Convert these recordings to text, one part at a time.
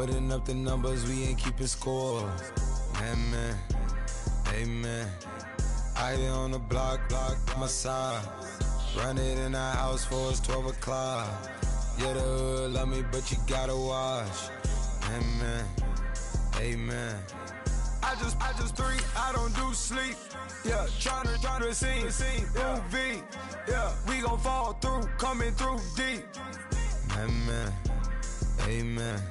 putting up the numbers, we ain't keeping score. Man, amen. I be on the block, my side. Run it in the house for it's 12 o'clock. Yeah, the hood love me, but you gotta watch. Amen. I just three, I don't do sleep. Yeah, tryna sing, UV. Yeah, we gon' fall through, coming through deep. Amen.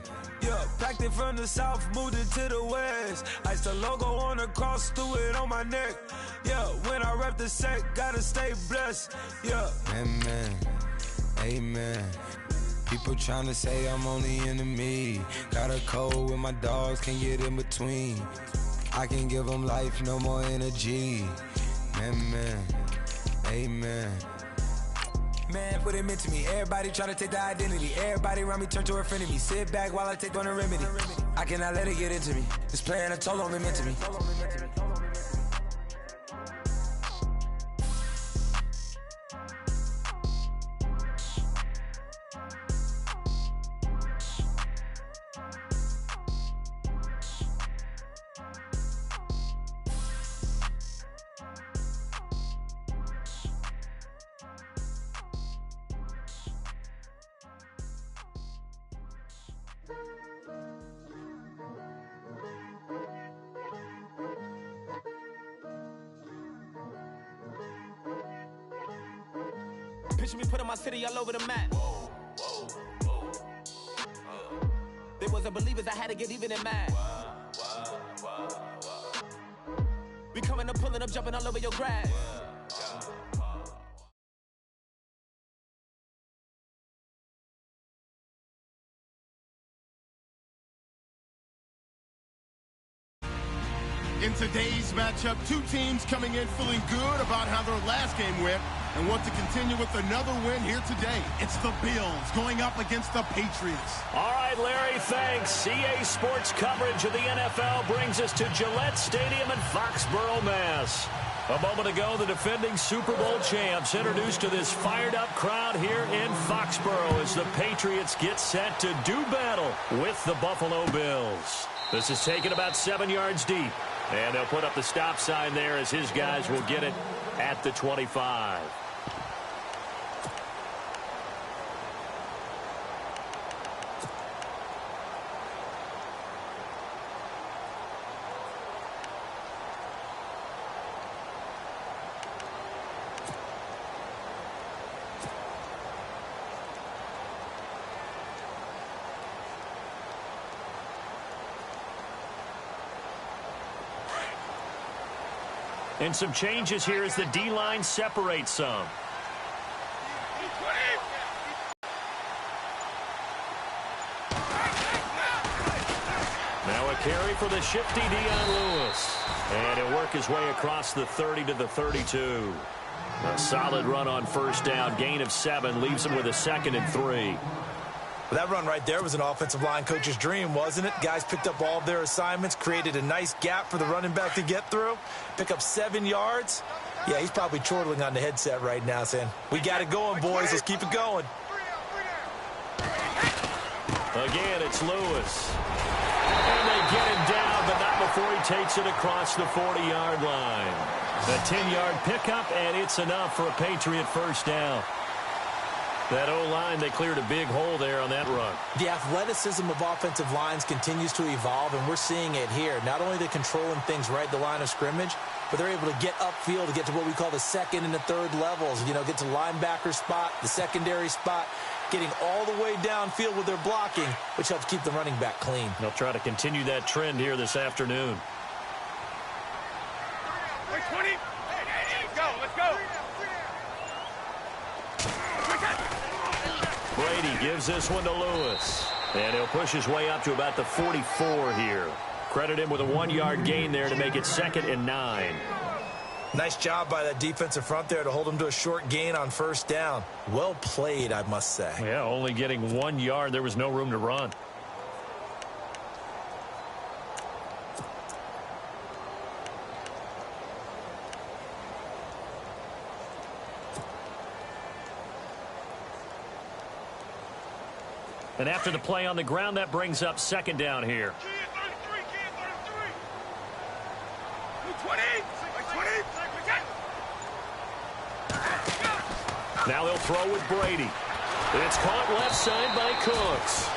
Yeah, packed it from the south, moved it to the west. Iced the logo on the cross, threw it on my neck. Yeah, when I rep the set, gotta stay blessed. Yeah. Amen. People tryna say I'm only enemy. Got a code with my dogs, can't get in between. I can give them life, no more energy. Amen. Man, what it meant to me. Everybody try to take the identity. Everybody around me turn to a friend of me. Sit back while I take on a remedy. I cannot let it get into me. This playing a toll only meant to me. Picture me putting my city all over the map. They wasn't believers, I had to get even and mad. We coming up, pulling up, jumping all over your grass. In today's matchup, two teams coming in feeling good about how their last game went and want to continue with another win here today. It's the Bills going up against the Patriots. All right, Larry, thanks. CA Sports coverage of the NFL brings us to Gillette Stadium in Foxborough, Mass. A moment ago, the defending Super Bowl champs introduced to this fired-up crowd here in Foxborough as the Patriots get set to do battle with the Buffalo Bills. This is taken about 7 yards deep. And they'll put up the stop sign there as his guys will get it at the 25. And some changes here as the D-line separates some. Now a carry for the shifty Dion Lewis. And he'll work his way across the 30 to the 32. A solid run on first down. Gain of 7 leaves him with a 2nd and 3. That run right there was an offensive line coach's dream, wasn't it? Guys picked up all of their assignments, created a nice gap for the running back to get through, pick up 7 yards. Yeah, he's probably chortling on the headset right now saying, we got it going, boys. Let's keep it going. Again, it's Lewis. And they get him down, but not before he takes it across the 40-yard line. A 10-yard pickup, and it's enough for a Patriot first down. That O-line, they cleared a big hole there on that run. The athleticism of offensive lines continues to evolve, and we're seeing it here. Not only are they controlling things right at the line of scrimmage, but they're able to get upfield to get to what we call the second and the third levels. You know, get to linebacker spot, the secondary spot, getting all the way downfield with their blocking, which helps keep the running back clean. They'll try to continue that trend here this afternoon. 20. Let's go. Brady gives this one to Lewis. And he'll push his way up to about the 44 here. Credit him with a 1-yard gain there to make it 2nd and 9. Nice job by that defensive front there to hold him to a short gain on first down. Well played, I must say. Yeah, only getting 1 yard. There was no room to run. And after the play on the ground, that brings up second down here. Now they'll throw with Brady. It's caught left side by Cooks.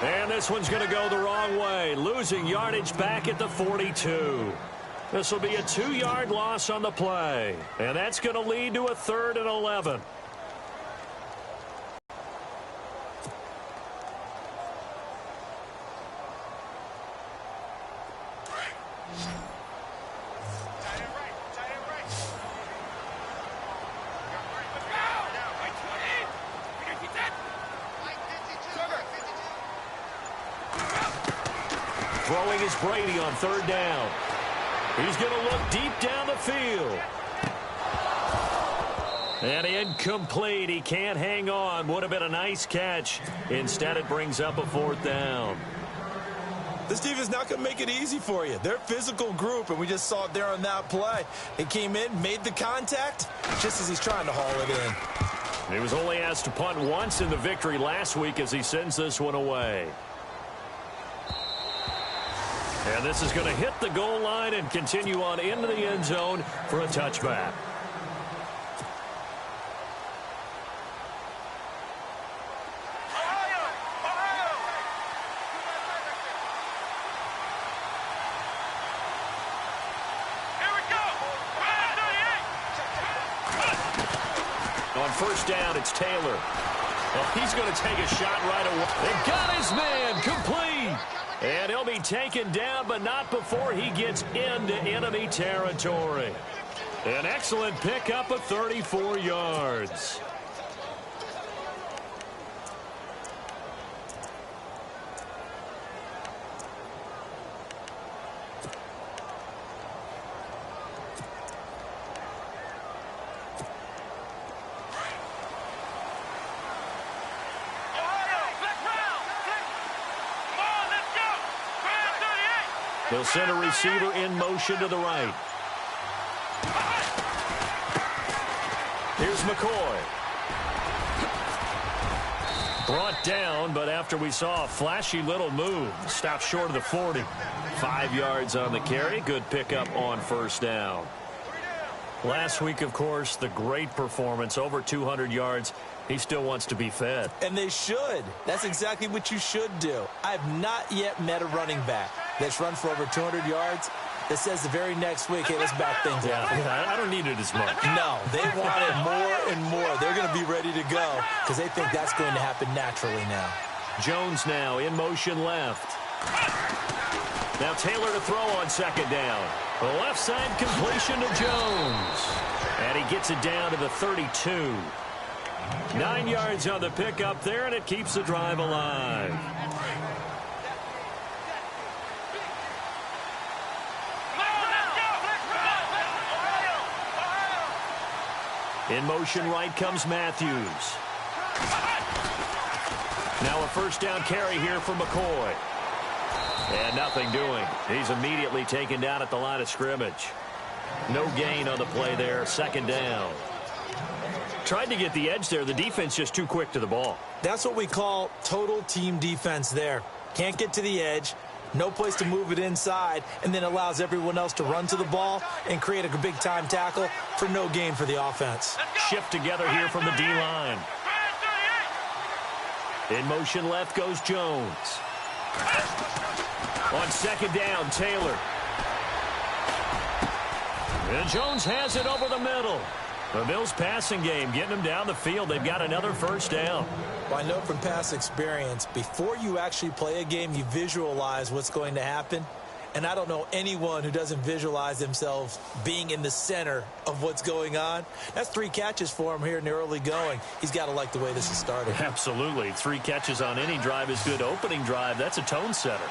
And this one's going to go the wrong way, losing yardage back at the 42. This will be a 2-yard loss on the play. And that's going to lead to a 3rd and 11. Throwing is Brady on 3rd down. He's going to look deep down the field. And incomplete. He can't hang on. Would have been a nice catch. Instead, it brings up a 4th down. This team is not going to make it easy for you. They're a physical group, and we just saw it there on that play. He came in, made the contact, just as he's trying to haul it in. He was only asked to punt once in the victory last week as he sends this one away. And this is going to hit the goal line and continue on into the end zone for a touchback. On 1st down, it's Taylor. Well, he's going to take a shot right away. They got his man complete. And he'll be taken down, but not before he gets into enemy territory. An excellent pickup of 34 yards. They'll send a receiver in motion to the right. Here's McCoy. Brought down, but after we saw a flashy little move, stopped short of the 40. 5 yards on the carry. Good pickup on 1st down. Last week, of course, the great performance, over 200 yards. He still wants to be fed. And they should. That's exactly what you should do. I have not yet met a running back that's run for over 200 yards that says the very next week, hey, let's back things up. Yeah, I don't need it as much. No, they want it more and more. They're going to be ready to go because they think that's going to happen naturally now. Jones now in motion left. Now Taylor to throw on 2nd down. The left side completion to Jones. And he gets it down to the 32. 9 yards on the pickup there, and it keeps the drive alive. In motion right comes Matthews. Now a 1st down carry here for McCoy. And nothing doing. He's immediately taken down at the line of scrimmage. No gain on the play there. 2nd down. Tried to get the edge there. The defense just too quick to the ball. That's what we call total team defense there. Can't get to the edge. No place to move it inside, and then allows everyone else to run to the ball and create a big-time tackle for no gain for the offense. Shift together here from the D-line. In motion left goes Jones. On 2nd down, Taylor. And Jones has it over the middle. The Bills passing game getting them down the field. They've got another 1st down. Well, I know from past experience, before you actually play a game, you visualize what's going to happen. And I don't know anyone who doesn't visualize themselves being in the center of what's going on. That's 3 catches for him here in the early going. He's got to like the way this is started. Absolutely. 3 catches on any drive is good. Opening drive, that's a tone setter.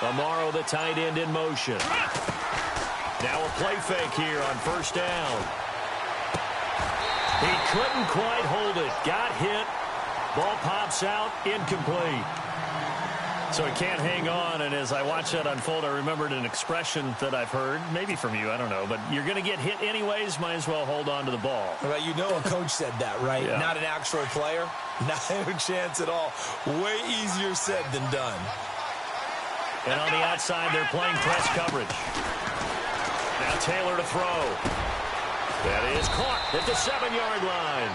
Amaro, the tight end, in motion. Now a play fake here on 1st down. He couldn't quite hold it. Got hit. Ball pops out. Incomplete. So he can't hang on, and as I watch that unfold, I remembered an expression that I've heard, maybe from you, I don't know, but you're going to get hit anyways, might as well hold on to the ball. Well, you know a coach said that, right? Yeah. Not an actual player. Not a chance at all. Way easier said than done. And on the outside, they're playing press coverage. Now Taylor to throw. That is caught at the 7-yard line.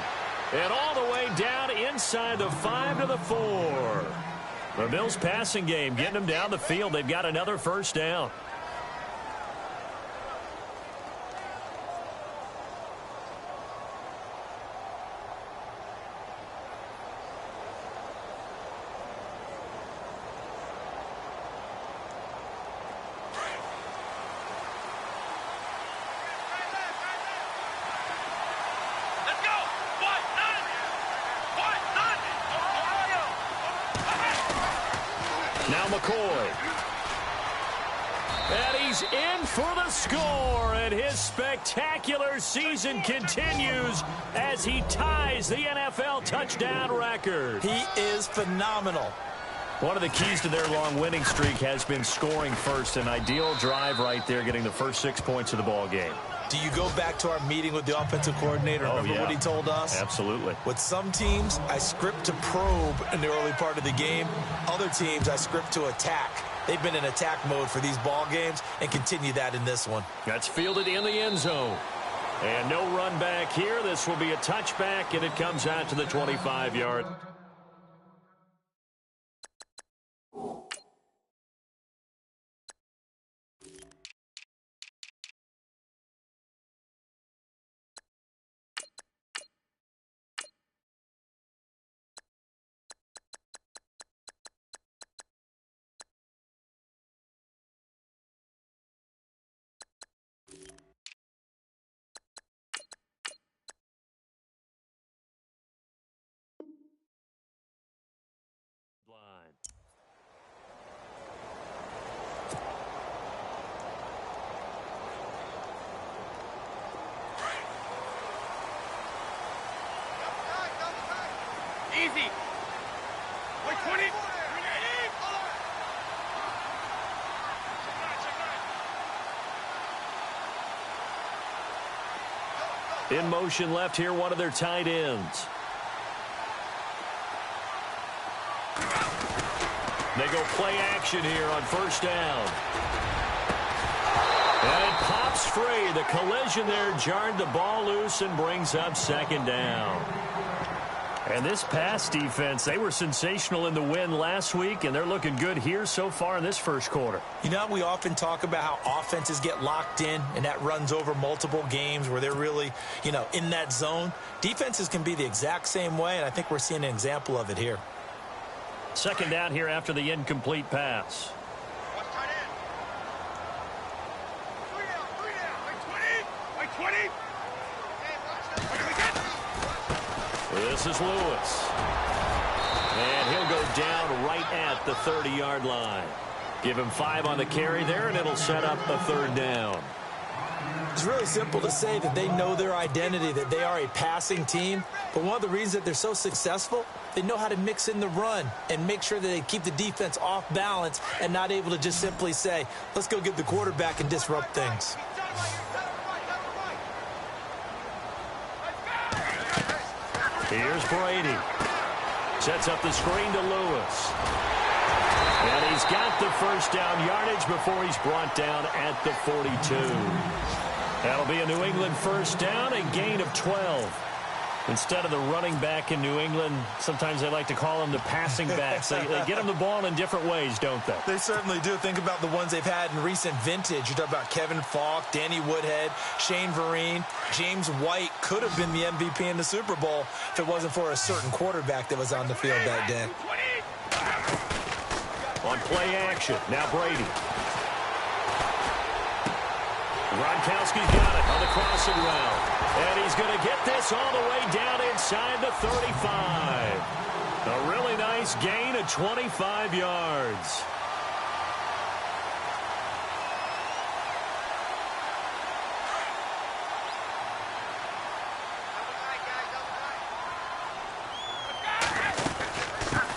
And all the way down inside the 5 to the 4. The Bills passing game getting them down the field. They've got another first down. Now McCoy. And he's in for the score, and his spectacular season continues as he ties the NFL touchdown record. He is phenomenal. One of the keys to their long winning streak has been scoring first. An ideal drive right there, getting the first 6 points of the ball game. Do you go back to our meeting with the offensive coordinator? Remember what he told us? Absolutely. With some teams, I script to probe in the early part of the game. Other teams, I script to attack. They've been in attack mode for these ball games and continue that in this one. That's fielded in the end zone. And no run back here. This will be a touchback, and it comes out to the 25-yard. Easy. Wait, 20. In motion left here, one of their tight ends. They go play action here on first down. And it pops free. The collision there jarred the ball loose and brings up second down. And this pass defense, they were sensational in the win last week, and they're looking good here so far in this first quarter. You know, we often talk about how offenses get locked in, and that runs over multiple games where they're really, in that zone. Defenses can be the exact same way, and I think we're seeing an example of it here. Second down here after the incomplete pass. This is Lewis. And he'll go down right at the 30-yard line. Give him 5 on the carry there, and it'll set up a third down. It's really simple to say that they know their identity, that they are a passing team. But one of the reasons that they're so successful, they know how to mix in the run and make sure that they keep the defense off balance and not able to just simply say, let's go get the quarterback and disrupt things. Here's Brady. Sets up the screen to Lewis. And he's got the first down yardage before he's brought down at the 42. That'll be a New England first down, a gain of 12. Instead of the running back in New England, sometimes they like to call them the passing backs. They get them the ball in different ways, don't they? They certainly do. Think about the ones they've had in recent vintage. You talk about Kevin Falk, Danny Woodhead, Shane Vereen. James White could have been the MVP in the Super Bowl if it wasn't for a certain quarterback that was on the field that day. On play action, now Brady. Gronkowski's got it on the crossing route. And he's going to get this all the way down inside the 35. A really nice gain of 25 yards.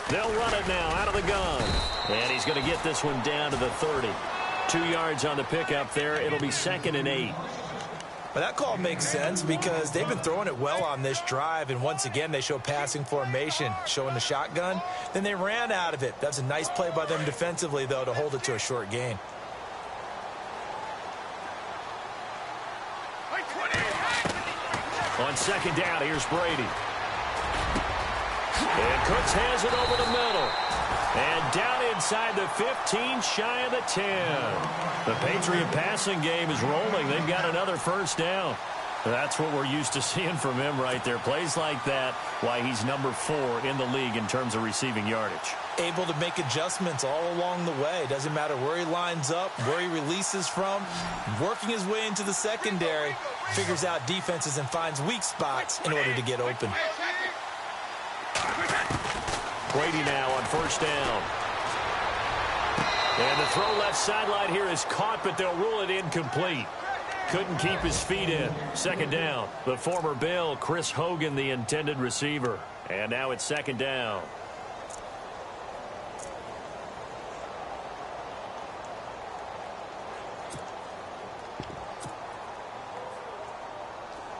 They'll run it now out of the gun. And he's going to get this one down to the 30. 2 yards on the pickup there. It'll be 2nd and 8. Well, that call makes sense because they've been throwing it well on this drive, and once again they show passing formation, showing the shotgun. Then they ran out of it. That's a nice play by them defensively, though, to hold it to a short gain. On 2nd down, here's Brady. And Cooks has it over the middle. And down inside the 15, shy of the 10. The Patriot passing game is rolling. They've got another first down. That's what we're used to seeing from him right there. Plays like that, why he's number 4 in the league in terms of receiving yardage. Able to make adjustments all along the way. Doesn't matter where he lines up, where he releases from. Working his way into the secondary, figures out defenses and finds weak spots in order to get open. Brady now on first down. And the throw left sideline here is caught, but they'll rule it incomplete. Couldn't keep his feet in. 2nd down. The former Bill, Chris Hogan, the intended receiver. And now it's 2nd down.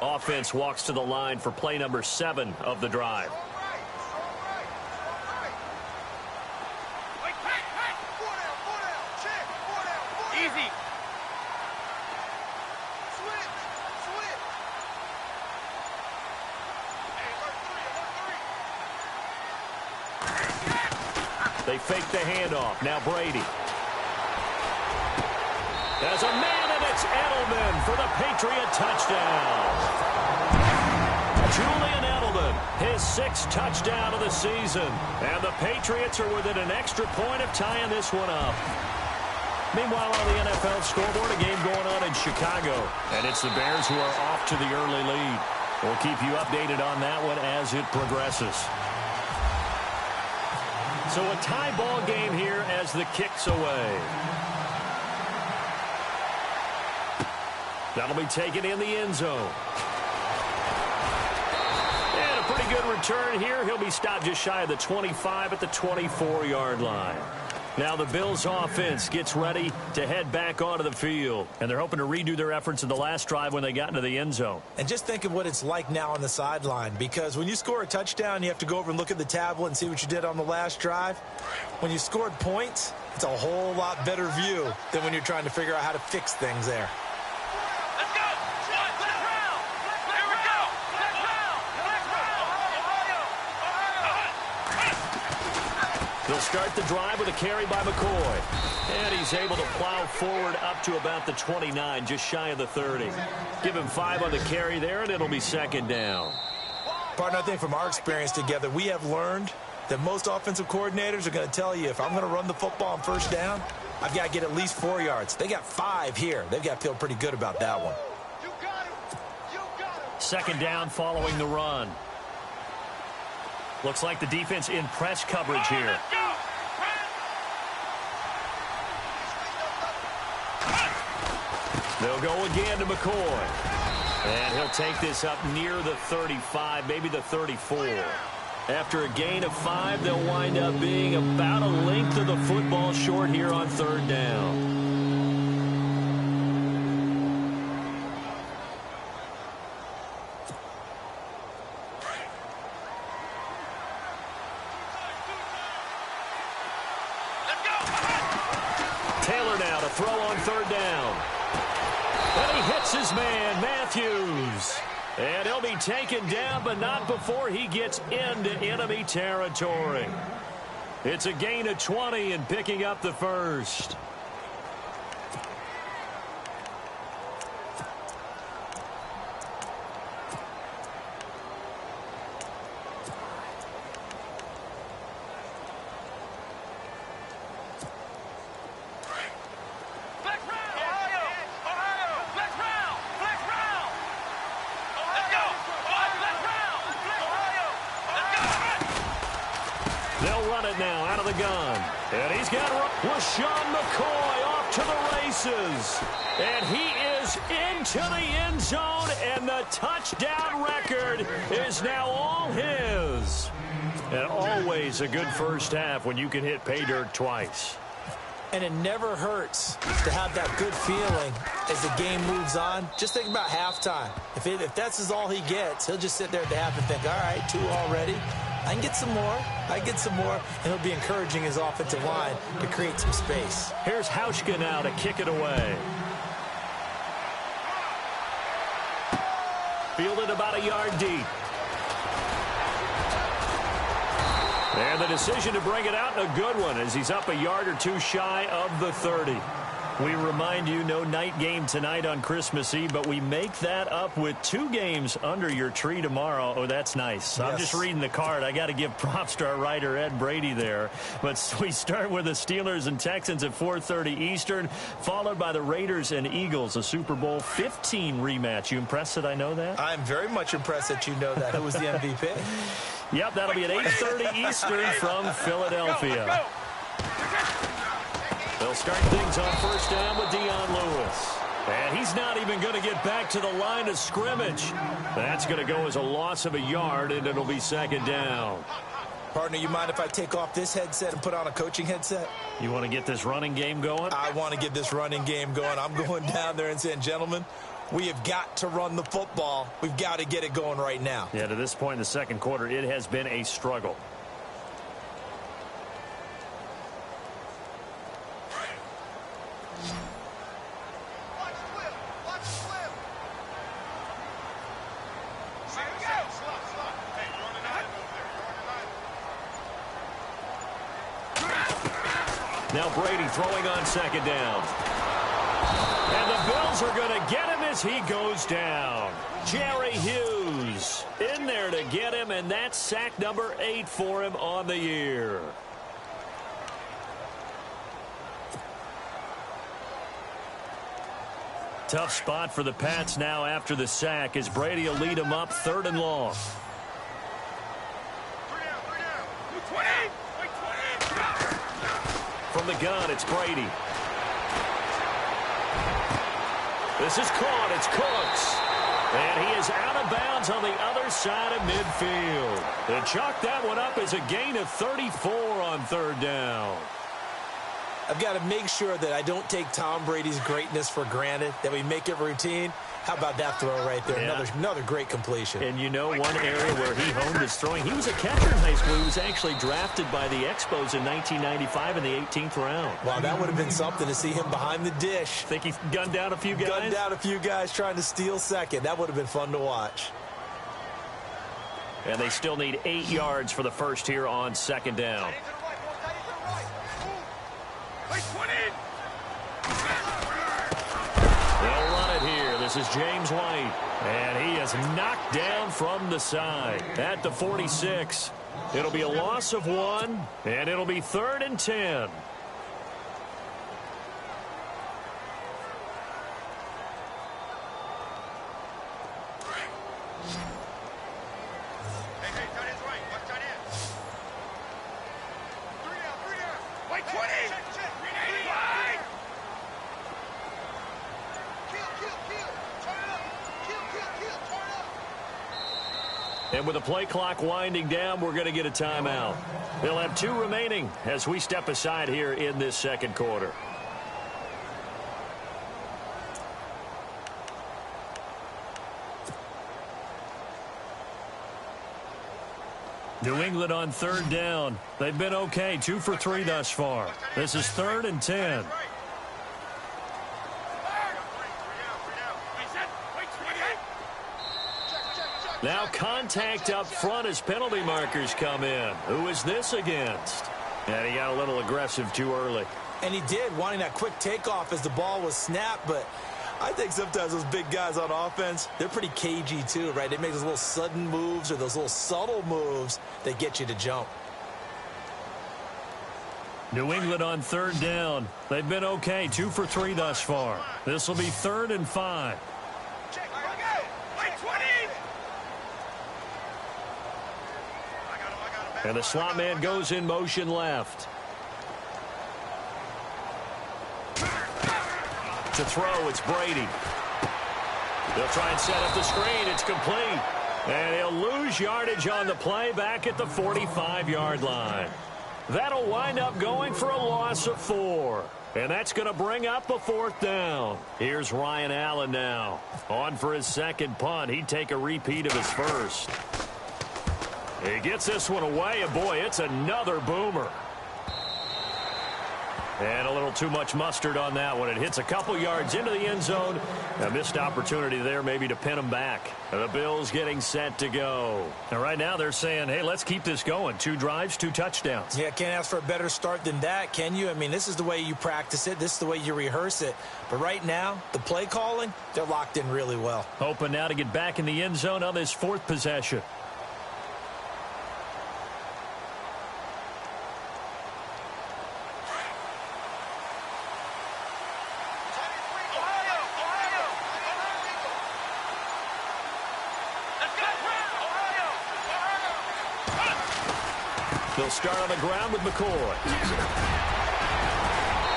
Offense walks to the line for play number 7 of the drive. Easy. They fake the handoff. Now Brady. There's a man, and it's Edelman for the Patriot touchdown. Julian Edelman, his 6th touchdown of the season. And the Patriots are within an extra point of tying this one up. Meanwhile, on the NFL scoreboard, a game going on in Chicago. And it's the Bears who are off to the early lead. We'll keep you updated on that one as it progresses. So a tie ball game here as the kick's away. That'll be taken in the end zone. And a pretty good return here. He'll be stopped just shy of the 25 at the 24-yard line. Now the Bills offense gets ready to head back onto the field. And they're hoping to redo their efforts in the last drive when they got into the end zone. And just think of what it's like now on the sideline, because when you score a touchdown, you have to go over and look at the tablet and see what you did on the last drive. When you scored points, it's a whole lot better view than when you're trying to figure out how to fix things there. They'll start the drive with a carry by McCoy. And he's able to plow forward up to about the 29, just shy of the 30. Give him 5 on the carry there, and it'll be 2nd down. Partner, I think from our experience together, we have learned that most offensive coordinators are going to tell you, if I'm going to run the football on first down, I've got to get at least 4 yards. They got 5 here. They've got to feel pretty good about that one. 2nd down following the run. Looks like the defense in press coverage here. They'll go again to McCoy. And he'll take this up near the 35, maybe the 34. After a gain of 5, they'll wind up being about a length of the football short here on 3rd down. Throw on 3rd down. And he hits his man, Matthews. And he'll be taken down, but not before he gets into enemy territory. It's a gain of 20 and picking up the first. Now out of the gun. And he's got LaShawn McCoy off to the races. And he is into the end zone, and the touchdown record is now all his. And always a good first half when you can hit pay dirt twice. And it never hurts to have that good feeling as the game moves on. Just think about halftime. If that's all he gets, he'll just sit there at the half and think, all right, 2 already. I can get some more. I can get some more. And he'll be encouraging his offensive line to create some space. Here's Hauschka now to kick it away. Fielded about a yard deep. And the decision to bring it out, a good one, as he's up a yard or 2 shy of the 30. We remind you, no night game tonight on Christmas Eve, but we make that up with 2 games under your tree tomorrow. Oh, that's nice. Yes. I'm just reading the card. I got to give props to our writer, Ed Brady, there. But we start with the Steelers and Texans at 4:30 Eastern, followed by the Raiders and Eagles, a Super Bowl 15 rematch. You impressed that I know that? I'm very much impressed that you know that. Who was the MVP? Yep, that'll be at 8:30 Eastern from Philadelphia. They'll start things on first down with Dion Lewis. And he's not even going to get back to the line of scrimmage. That's going to go as a loss of a yard, and it'll be second down. Partner, you mind if I take off this headset and put on a coaching headset? You want to get this running game going? I want to get this running game going. I'm going down there and saying, gentlemen, we have got to run the football. We've got to get it going right now. Yeah, to this point in the second quarter, it has been a struggle. Now Brady throwing on second down. And the Bills are going to get him as he goes down. Jerry Hughes in there to get him, and that's sack number 8 for him on the year. Tough spot for the Pats now after the sack as Brady will lead them up 3rd and long. From the gun, it's Brady. This is caught. It's Cooks. And he is out of bounds on the other side of midfield. They chalk that one up as a gain of 34 on 3rd down. I've got to make sure that I don't take Tom Brady's greatness for granted, that we make it routine. How about that throw right there? Yeah. Another great completion. And you know, one area where he honed his throwing, he was a catcher in high school. He was actually drafted by the Expos in 1995 in the 18th round. Wow, that would have been something to see him behind the dish. Think he gunned down a few guys? Gunned down a few guys trying to steal second. That would have been fun to watch. And they still need 8 yards for the first here on second down. They'll run it here. This is James White. And he is knocked down from the side at the 46. It'll be a loss of 1, and it'll be 3rd and 10. And with the play clock winding down, we're going to get a timeout. They'll have 2 remaining as we step aside here in this second quarter. New England on 3rd down. They've been okay, 2 for 3 thus far. This is 3rd and 10. Now contact up front as penalty markers come in. Who is this against? And he got a little aggressive too early. And he did, wanting that quick takeoff as the ball was snapped. But I think sometimes those big guys on offense, they're pretty cagey too, right? They make those little sudden moves or those little subtle moves that get you to jump. New England on 3rd down. They've been okay, 2 for 3 thus far. This will be 3rd and 5. And the slot man goes in motion left. To throw, it's Brady. They'll try and set up the screen. It's complete. And he'll lose yardage on the play back at the 45-yard line. That'll wind up going for a loss of 4. And that's going to bring up a 4th down. Here's Ryan Allen now. On for his second punt. He'd take a repeat of his first. He gets this one away, and boy, it's another boomer. And a little too much mustard on that one. It hits a couple yards into the end zone. A missed opportunity there maybe to pin them back. The Bills getting set to go. And right now they're saying, hey, let's keep this going. 2 drives, 2 touchdowns. Yeah, can't ask for a better start than that, can you? I mean, this is the way you practice it. This is the way you rehearse it. But right now, the play calling, they're locked in really well. Hoping now to get back in the end zone on this 4th possession. He'll start on the ground with McCoy.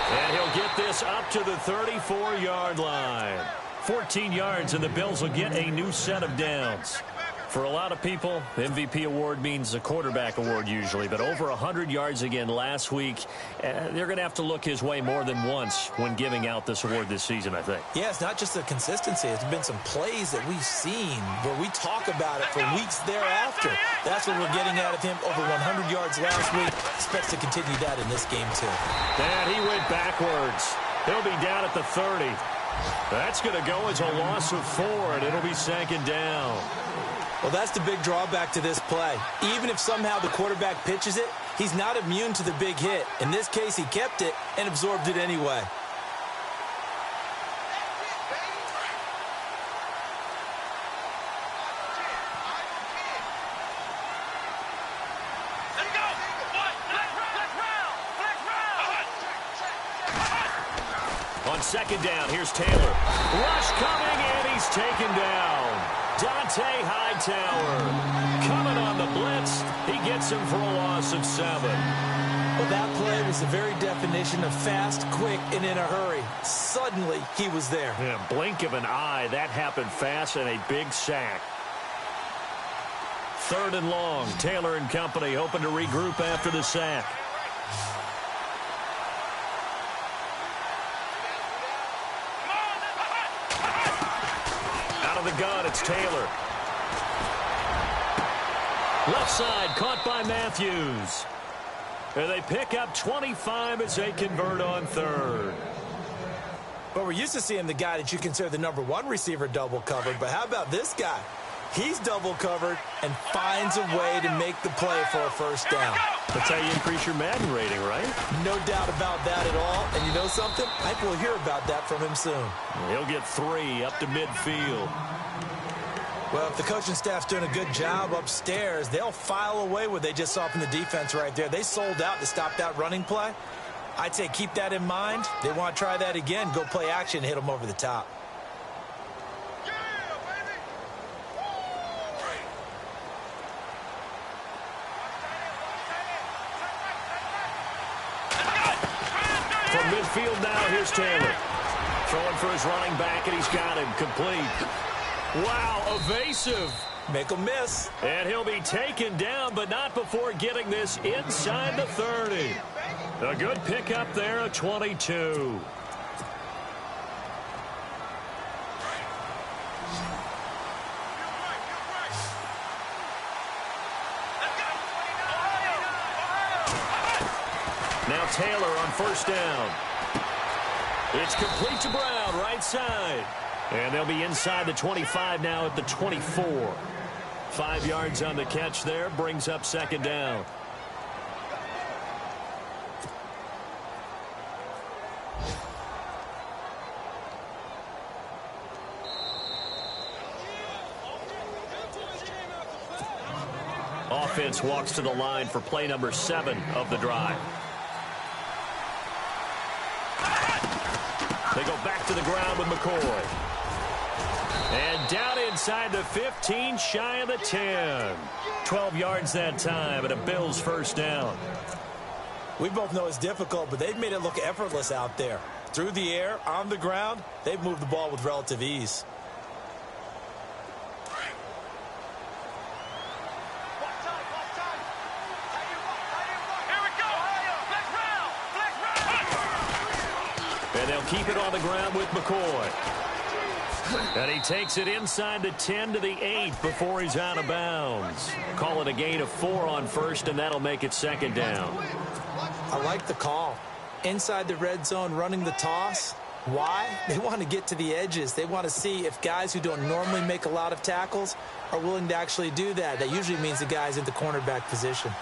And he'll get this up to the 34-yard line. 14 yards, and the Bills will get a new set of downs. For a lot of people, MVP award means a quarterback award usually, but over 100 yards again last week. They're going to have to look his way more than once when giving out this award this season, I think. Yeah, it's not just the consistency. It's been some plays that we've seen where we talk about it for weeks thereafter. That's what we're getting out of him. Over 100 yards last week. Expects to continue that in this game, too. And he went backwards. He'll be down at the 30. That's going to go as a loss of 4, and it'll be 2nd down. Well, that's the big drawback to this play. Even if somehow the quarterback pitches it, he's not immune to the big hit. In this case, he kept it and absorbed it anyway. On 2nd down, here's Taylor. Rush coming, and he's taken down. Dante Hightower coming on the blitz. He gets him for a loss of 7. Well, that play was the very definition of fast, quick, and in a hurry. Suddenly, he was there. Yeah, blink of an eye. That happened fast and a big sack. 3rd and long. Taylor and company hoping to regroup after the sack. The gun, it's Taylor. Left side, caught by Matthews. And they pick up 25 as they convert on 3rd. But we're used to seeing the guy that you consider the #1 receiver double covered. But how about this guy? He's double covered and finds a way to make the play for a 1st down. That's how you increase your Madden rating, right? No doubt about that at all. And you know something? I think we'll hear about that from him soon. He'll get 3 up to midfield. Well, if the coaching staff's doing a good job upstairs, they'll file away what they just saw from the defense right there. They sold out to stop that running play. I'd say keep that in mind. They want to try that again. Go play action and hit them over the top. From midfield now, here's Taylor. Throwing for his running back, and he's got him complete. Wow, evasive. Make him miss. And he'll be taken down, but not before getting this inside the 30. A good pickup there, a 22. Now Taylor on 1st down. It's complete to Brown, right side. And they'll be inside the 25 now at the 24. 5 yards on the catch there, brings up 2nd down. Offense walks to the line for play number 7 of the drive. They go back to the ground with McCoy. And down inside the 15, shy of the 10. 12 yards that time, and a Bills 1st down. We both know it's difficult, but they've made it look effortless out there. Through the air, on the ground, they've moved the ball with relative ease. And they'll keep it on the ground with McCoy. And he takes it inside the 10 to the 8 before he's out of bounds. Call it a gain of 4 on first, and that'll make it second down. I like the call. Inside the red zone, running the toss. Why? They want to get to the edges. They want to see if guys who don't normally make a lot of tackles are willing to actually do that. That usually means the guy's in the cornerback position.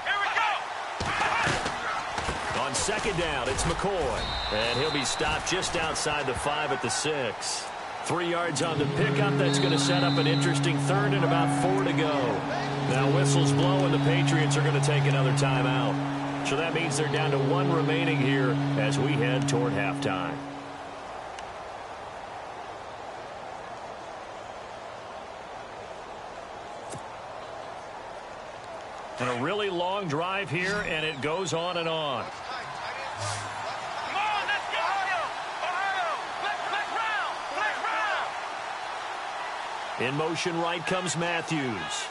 On second down, it's McCoy. And he'll be stopped just outside the 5 at the 6. 3 yards on the pickup. That's going to set up an interesting third and about 4 to go. Now whistles blow and the Patriots are going to take another timeout. So that means they're down to 1 remaining here as we head toward halftime. And a really long drive here, and it goes on and on. Come on, let's go! Ohio! Black round! In motion right comes Matthews.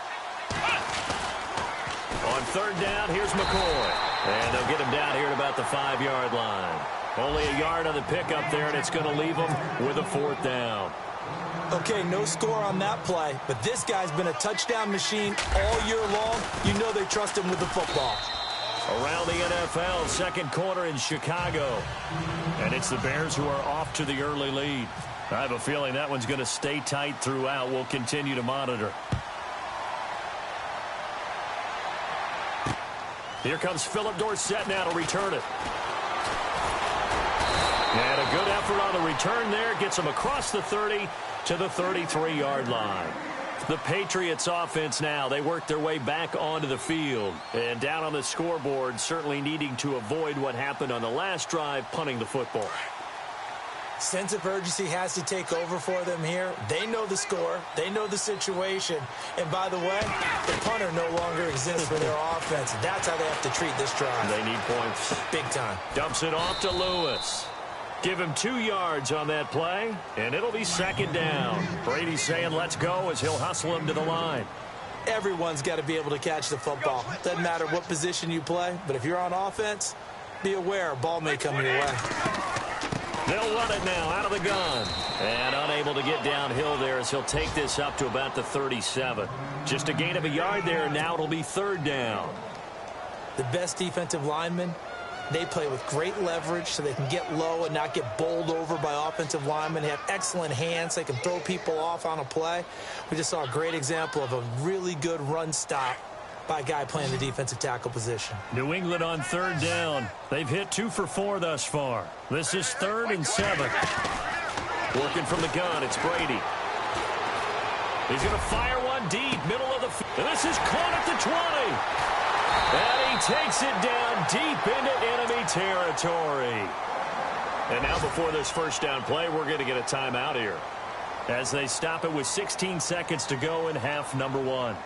On third down, here's McCoy. And they'll get him down here at about the 5-yard line. Only a yard on the pickup there, and it's going to leave him with a 4th down. Okay, no score on that play, but this guy's been a touchdown machine all year long. You know they trust him with the football. Around the NFL, second quarter in Chicago. And it's the Bears who are off to the early lead. I have a feeling that one's going to stay tight throughout. We'll continue to monitor. Here comes Philip Dorsett now to return it. And a good effort on the return there. Gets him across the 30 to the 33-yard line. The Patriots offense now, they work their way back onto the field. And down on the scoreboard, certainly needing to avoid what happened on the last drive, punting the football. Sense of urgency has to take over for them here. They know the score. They know the situation. And by the way, the punter no longer exists for their offense. That's how they have to treat this drive. They need points. Big time. Dumps it off to Lewis. Give him 2 yards on that play, and it'll be second down. Brady's saying let's go as he'll hustle him to the line. Everyone's got to be able to catch the football. Doesn't matter what position you play, but if you're on offense, be aware a ball may come your way. They'll run it now out of the gun. And unable to get downhill there as he'll take this up to about the 37. Just a gain of a yard there, and now it'll be third down. The best defensive linemen, they play with great leverage so they can get low and not get bowled over by offensive linemen. They have excellent hands. They can throw people off on a play. We just saw a great example of a really good run stop by a guy playing the defensive tackle position. New England on third down. They've hit 2 for 4 thus far. This is 3rd and 7. Working from the gun, it's Brady. He's going to fire one deep, middle of the field. And this is caught at the 20. And he takes it down deep into enemy territory. And now before this first down play, we're going to get a timeout here as they stop it with 16 seconds to go in half number 1.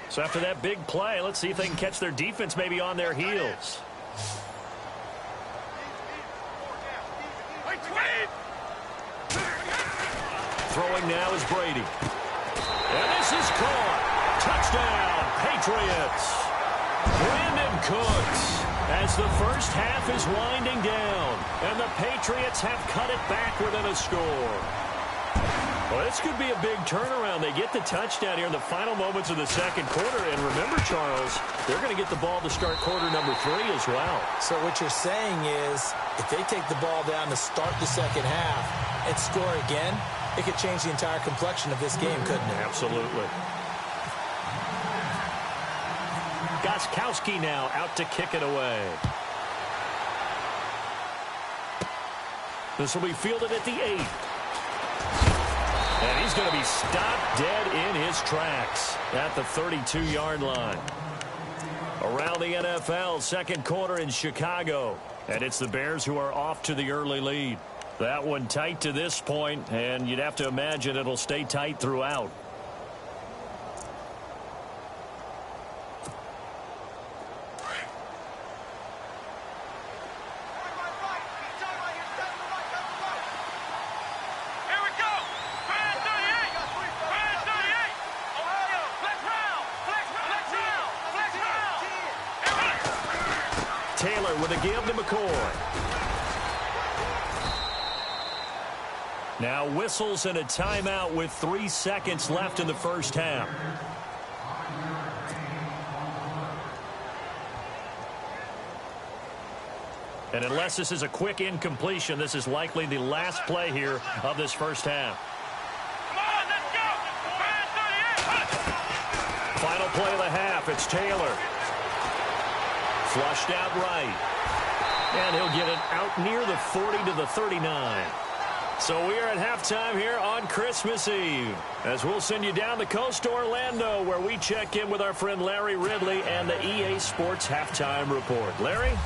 So after that big play, let's see if they can catch their defense maybe on their heels. Throwing now is Brady. And this is caught. Touchdown, Patriots. Brandon Cooks as the first half is winding down. And the Patriots have cut it back within a score. Well, this could be a big turnaround. They get the touchdown here in the final moments of the second quarter. And remember, Charles, they're going to get the ball to start quarter number 3 as well. So what you're saying is if they take the ball down to start the second half and score again, it could change the entire complexion of this game, couldn't it? Absolutely. Gostkowski now out to kick it away. This will be fielded at the 8. And he's going to be stopped dead in his tracks at the 32-yard line. Around the NFL, second quarter in Chicago. And it's the Bears who are off to the early lead. That one tight to this point, and you'd have to imagine it'll stay tight throughout. Taylor with a give to McCoy. Now whistles and a timeout with 3 seconds left in the first half. And unless this is a quick incompletion, this is likely the last play here of this first half. Come on, let's go! Final play of the half, it's Taylor. Flushed out right. And he'll get it out near the 40 to the 39. So we are at halftime here on Christmas Eve, as we'll send you down the coast to Orlando, where we check in with our friend Larry Ridley and the EA Sports Halftime Report. Larry?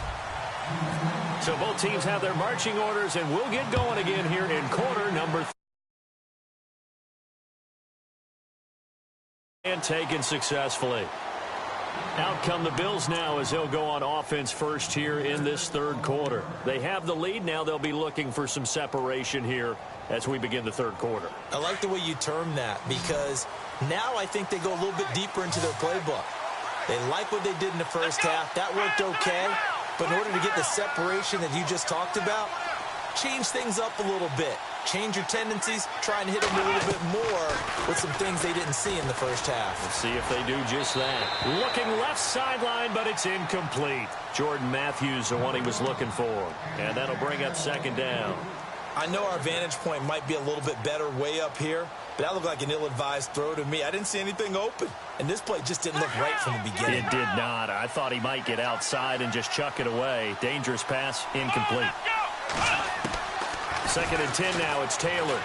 So both teams have their marching orders, and we'll get going again here in quarter number 3. And taken successfully. Out come the Bills now as they'll go on offense first here in this third quarter. They have the lead. Now they'll be looking for some separation here as we begin the third quarter. I like the way you term that, because now I think they go a little bit deeper into their playbook. They like what they did in the first half. That worked okay. But in order to get the separation that you just talked about, change things up a little bit. Change your tendencies, try and hit them a little bit more with some things they didn't see in the first half. Let's see if they do just that. Looking left sideline, but it's incomplete. Jordan Matthews, the one he was looking for. And that'll bring up second down. I know our vantage point might be a little bit better way up here, but that looked like an ill-advised throw to me. I didn't see anything open, and this play just didn't look right from the beginning. It did not. I thought he might get outside and just chuck it away. Dangerous pass, incomplete. Second and 10 now, it's Taylor.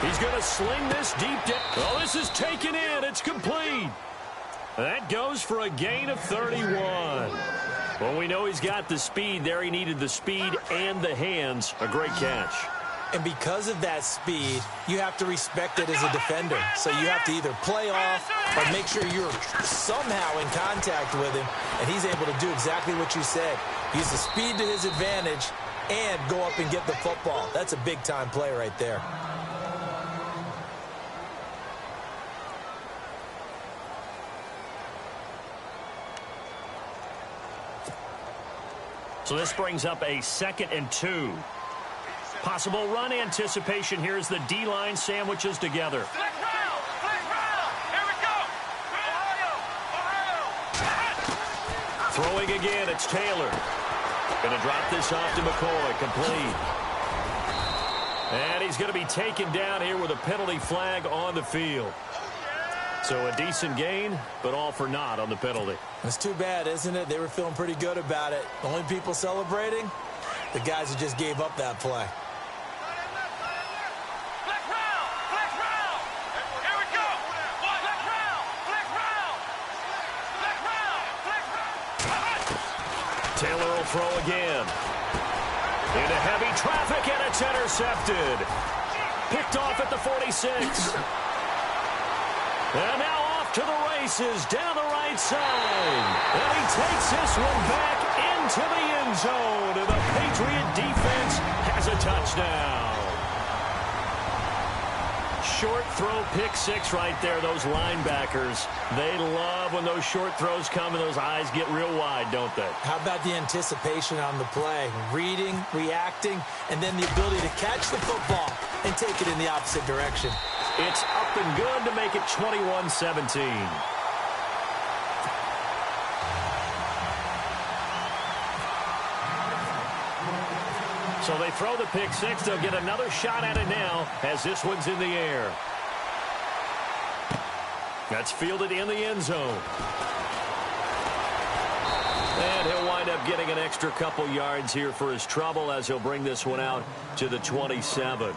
He's going to sling this deep down. Oh, this is taken in. It's complete. That goes for a gain of 31. Well, we know he's got the speed there. He needed the speed and the hands. A great catch. And because of that speed, you have to respect it as a defender. So you have to either play off or make sure you're somehow in contact with him, and he's able to do exactly what you said. Use the speed to his advantage and go up and get the football. That's a big-time play right there. So this brings up a 2nd and 2. Possible run anticipation. Here's the D-line sandwiches together. Flick round! Flick round! Here we go! Ohio! Throwing again, it's Taylor. Going to drop this off to McCoy. Complete. And he's going to be taken down here with a penalty flag on the field. So a decent gain, but all for naught on the penalty. It's too bad, isn't it? They were feeling pretty good about it. The only people celebrating, the guys who just gave up that play. Flick round! Flick round! Here we go! Flick round! Flick round! Flick round! Flick round! Taylor will throw again. Into heavy traffic, and it's intercepted. Picked off at the 46. And now off to the races down the right side. And he takes this one back into the end zone. And the Patriot defense has a touchdown. Short throw, pick six right there. Those linebackers, they love when those short throws come and those eyes get real wide, don't they? How about the anticipation on the play? Reading, reacting, and then the ability to catch the football and take it in the opposite direction. It's up and good to make it 21-17. So they throw the pick six. They'll get another shot at it now as this one's in the air. That's fielded in the end zone. And he'll wind up getting an extra couple yards here for his trouble as he'll bring this one out to the 27.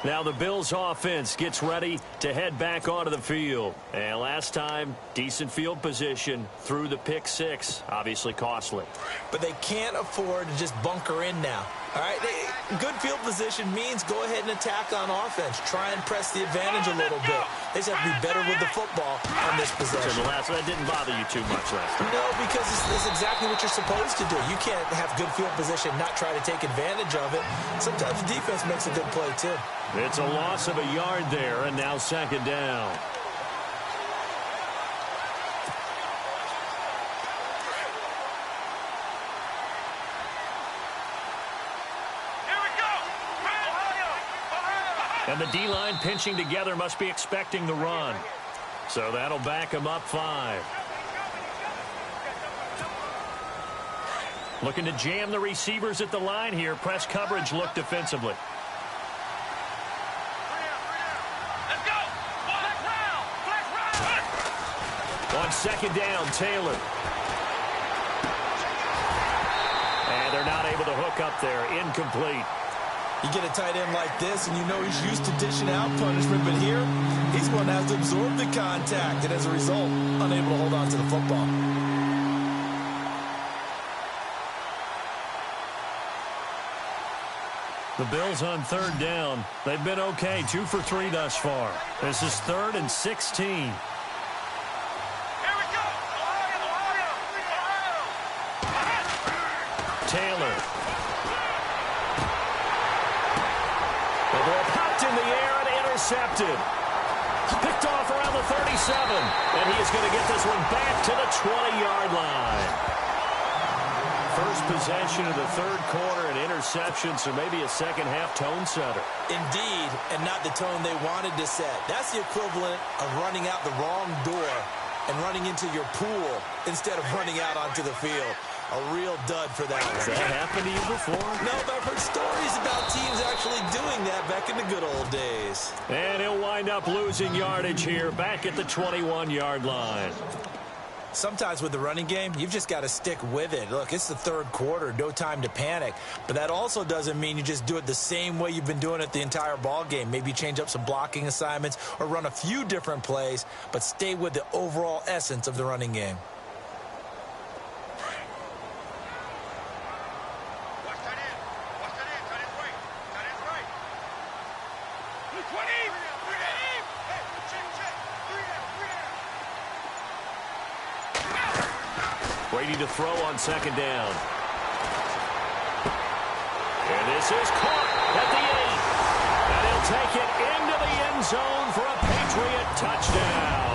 Now the Bills offense gets ready to head back onto the field. And last time, decent field position through the pick six. Obviously costly. But they can't afford to just bunker in now. All right, good field position means go ahead and attack on offense. Try and press the advantage a little bit. They just have to be better with the football on this possession. So that didn't bother you too much last time. No, because it's exactly what you're supposed to do. You can't have good field position, not try to take advantage of it. Sometimes the defense makes a good play, too. It's a loss of a yard there, and now second down. And the D-line pinching together must be expecting the run. So that'll back him up 5. Looking to jam the receivers at the line here. Press coverage look defensively. Let's go. Flex round. Flex round. On second down, Taylor. And they're not able to hook up there. Incomplete. You get a tight end like this, and you know he's used to dishing out punishment, but here, he's going to have to absorb the contact, and as a result, unable to hold on to the football. The Bills on third down. They've been okay, 2 for 3 thus far. This is 3rd and 16. Here we go. Ohio. Taylor. The ball popped in the air and intercepted. Picked off around the 37. And he is going to get this one back to the 20-yard line. First possession of the third quarter and interception, so maybe a second-half tone setter. Indeed, and not the tone they wanted to set. That's the equivalent of running out the wrong door and running into your pool instead of running out onto the field. A real dud for that one. Has that happened to you before? No, but I've heard stories about teams actually doing that back in the good old days. And he'll wind up losing yardage here, back at the 21-yard line. Sometimes with the running game, you've just got to stick with it. Look, it's the third quarter, no time to panic. But that also doesn't mean you just do it the same way you've been doing it the entire ball game. Maybe change up some blocking assignments or run a few different plays, but stay with the overall essence of the running game. Watch that in. Watch that in. Tight end's right. Tight end's right. 20. Hey, check. 3 down. Brady to throw on second down. And this is caught at the 8. And he'll take it into the end zone for a Patriot touchdown.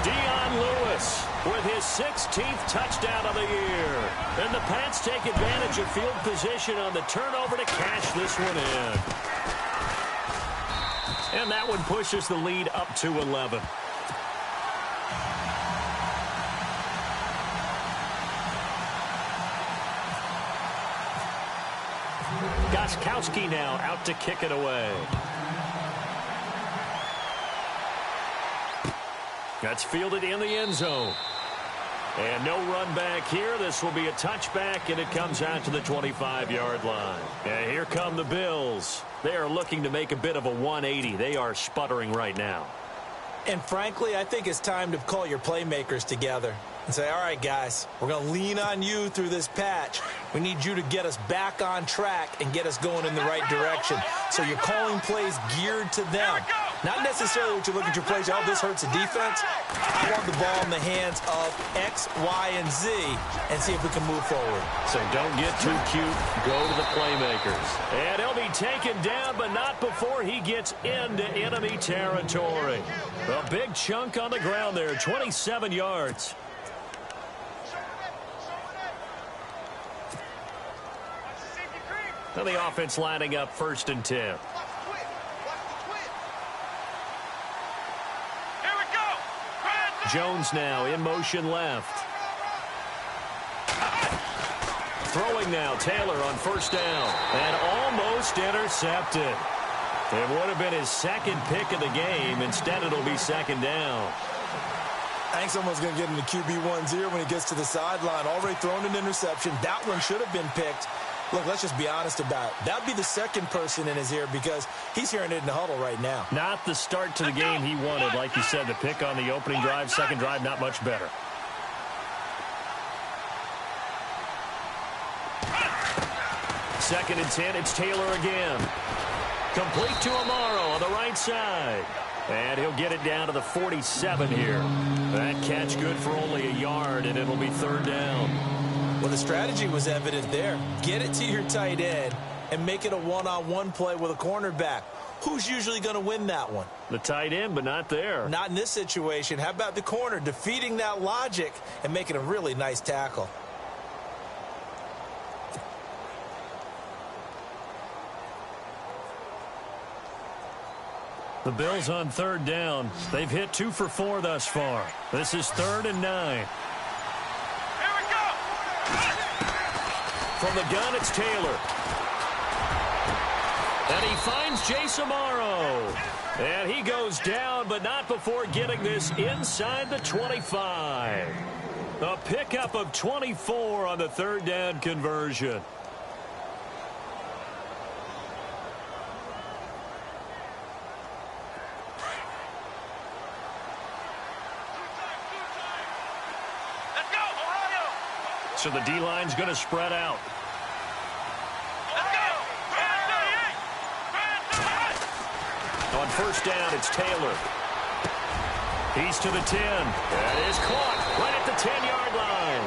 Dion Lewis with his 16th touchdown of the year. And the Pats take advantage of field position on the turnover to cash this one in. And that one pushes the lead up to 11. Gostkowski now out to kick it away. That's fielded in the end zone. And no run back here. This will be a touchback, and it comes out to the 25-yard line. And here come the Bills. They are looking to make a bit of a 180. They are sputtering right now. And frankly, I think it's time to call your playmakers together and say, all right, guys, we're going to lean on you through this patch. We need you to get us back on track and get us going in the right direction. So you're calling plays geared to them. Not necessarily what you look at your plays, oh, this hurts the defense. I want the ball in the hands of X, Y, and Z and see if we can move forward. So don't get too cute. Go to the playmakers. And he'll be taken down, but not before he gets into enemy territory. A big chunk on the ground there, 27 yards. Now the offense lining up 1st and 10. Jones now in motion left. Throwing now, Taylor on 1st down. And almost intercepted. It would have been his second pick of the game. Instead, it'll be 2nd down. I think someone's going to get into QB1-0 when he gets to the sideline. Already thrown an interception. That one should have been picked. Look, let's just be honest about it. That would be the second person in his ear because he's hearing it in the huddle right now. Not the start to the game he wanted. Like you said, the pick on the opening drive, second drive, not much better. Second and 10, it's Taylor again. Complete to Amaro on the right side. And he'll get it down to the 47 here. That catch good for only a yard, and it'll be 3rd down. Well, the strategy was evident there. Get it to your tight end and make it a one-on-one play with a cornerback. Who's usually going to win that one? The tight end, but not there. Not in this situation. How about the corner defeating that logic and making a really nice tackle? The Bills on third down. They've hit 2 for 4 thus far. This is 3rd and 9. Here we go. From the gun, it's Taylor. And he finds Jace Amaro. And he goes down, but not before getting this inside the 25. A pickup of 24 on the 3rd down conversion. Let's go, Ohio. So the D-line's going to spread out. Let's go. On first down, it's Taylor. He's to the 10. That is caught right at the 10-yard line.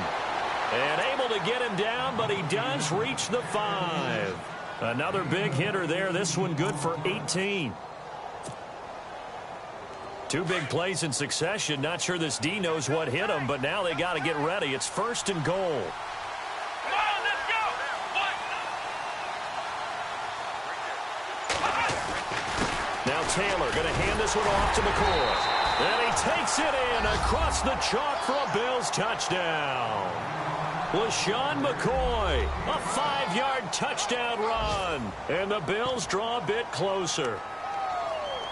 And able to get him down, but he does reach the 5. Another big hitter there. This one good for 18. 2 big plays in succession. Not sure this D knows what hit him, but now they got to get ready. It's 1st and goal. Come on, let's go. Now Taylor going to hand this one off to McCoy. And he takes it in across the chalk for a Bills touchdown. LaShawn McCoy, a 5-yard touchdown run. And the Bills draw a bit closer.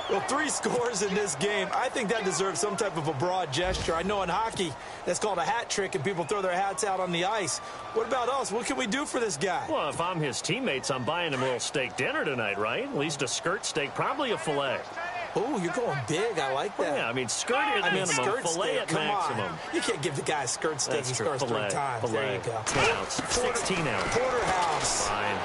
Well, 3 scores in this game. I think that deserves some type of a broad gesture. I know in hockey, that's called a hat trick, and people throw their hats out on the ice. What about us? What can we do for this guy? Well, if I'm his teammates, I'm buying him a little steak dinner tonight, right? At least a skirt steak, probably a filet. Oh, you're going big. I like that. Yeah, I mean, skirt at minimum, skirt filet steak. at Come maximum. on. You can't give the guy a skirt steak. That's He true. scores Filet, 3 times. filet, There you go. 10 ounce, 16 ounce. Porterhouse. Fine.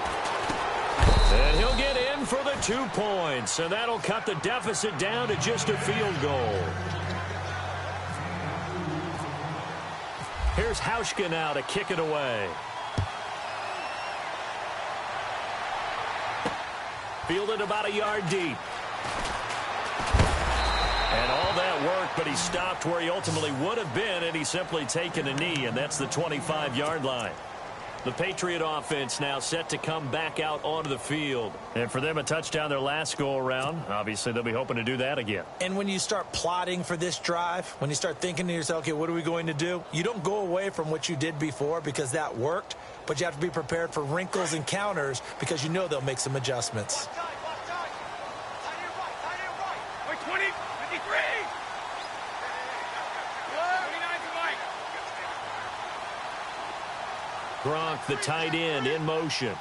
And he'll get in for the 2 points, and that'll cut the deficit down to just a field goal. Here's Hauschka now to kick it away. Fielded about a yard deep. And all that work, but he stopped where he ultimately would have been, and he's simply taken a knee, and that's the 25-yard line. The Patriot offense now set to come back out onto the field. And for them, a touchdown their last go-around. Obviously, they'll be hoping to do that again. And when you start plotting for this drive, when you start thinking to yourself, okay, what are we going to do? You don't go away from what you did before because that worked, but you have to be prepared for wrinkles and counters because you know they'll make some adjustments. We're 20, 53. 29's Mike. Gronk, the tight end, in motion.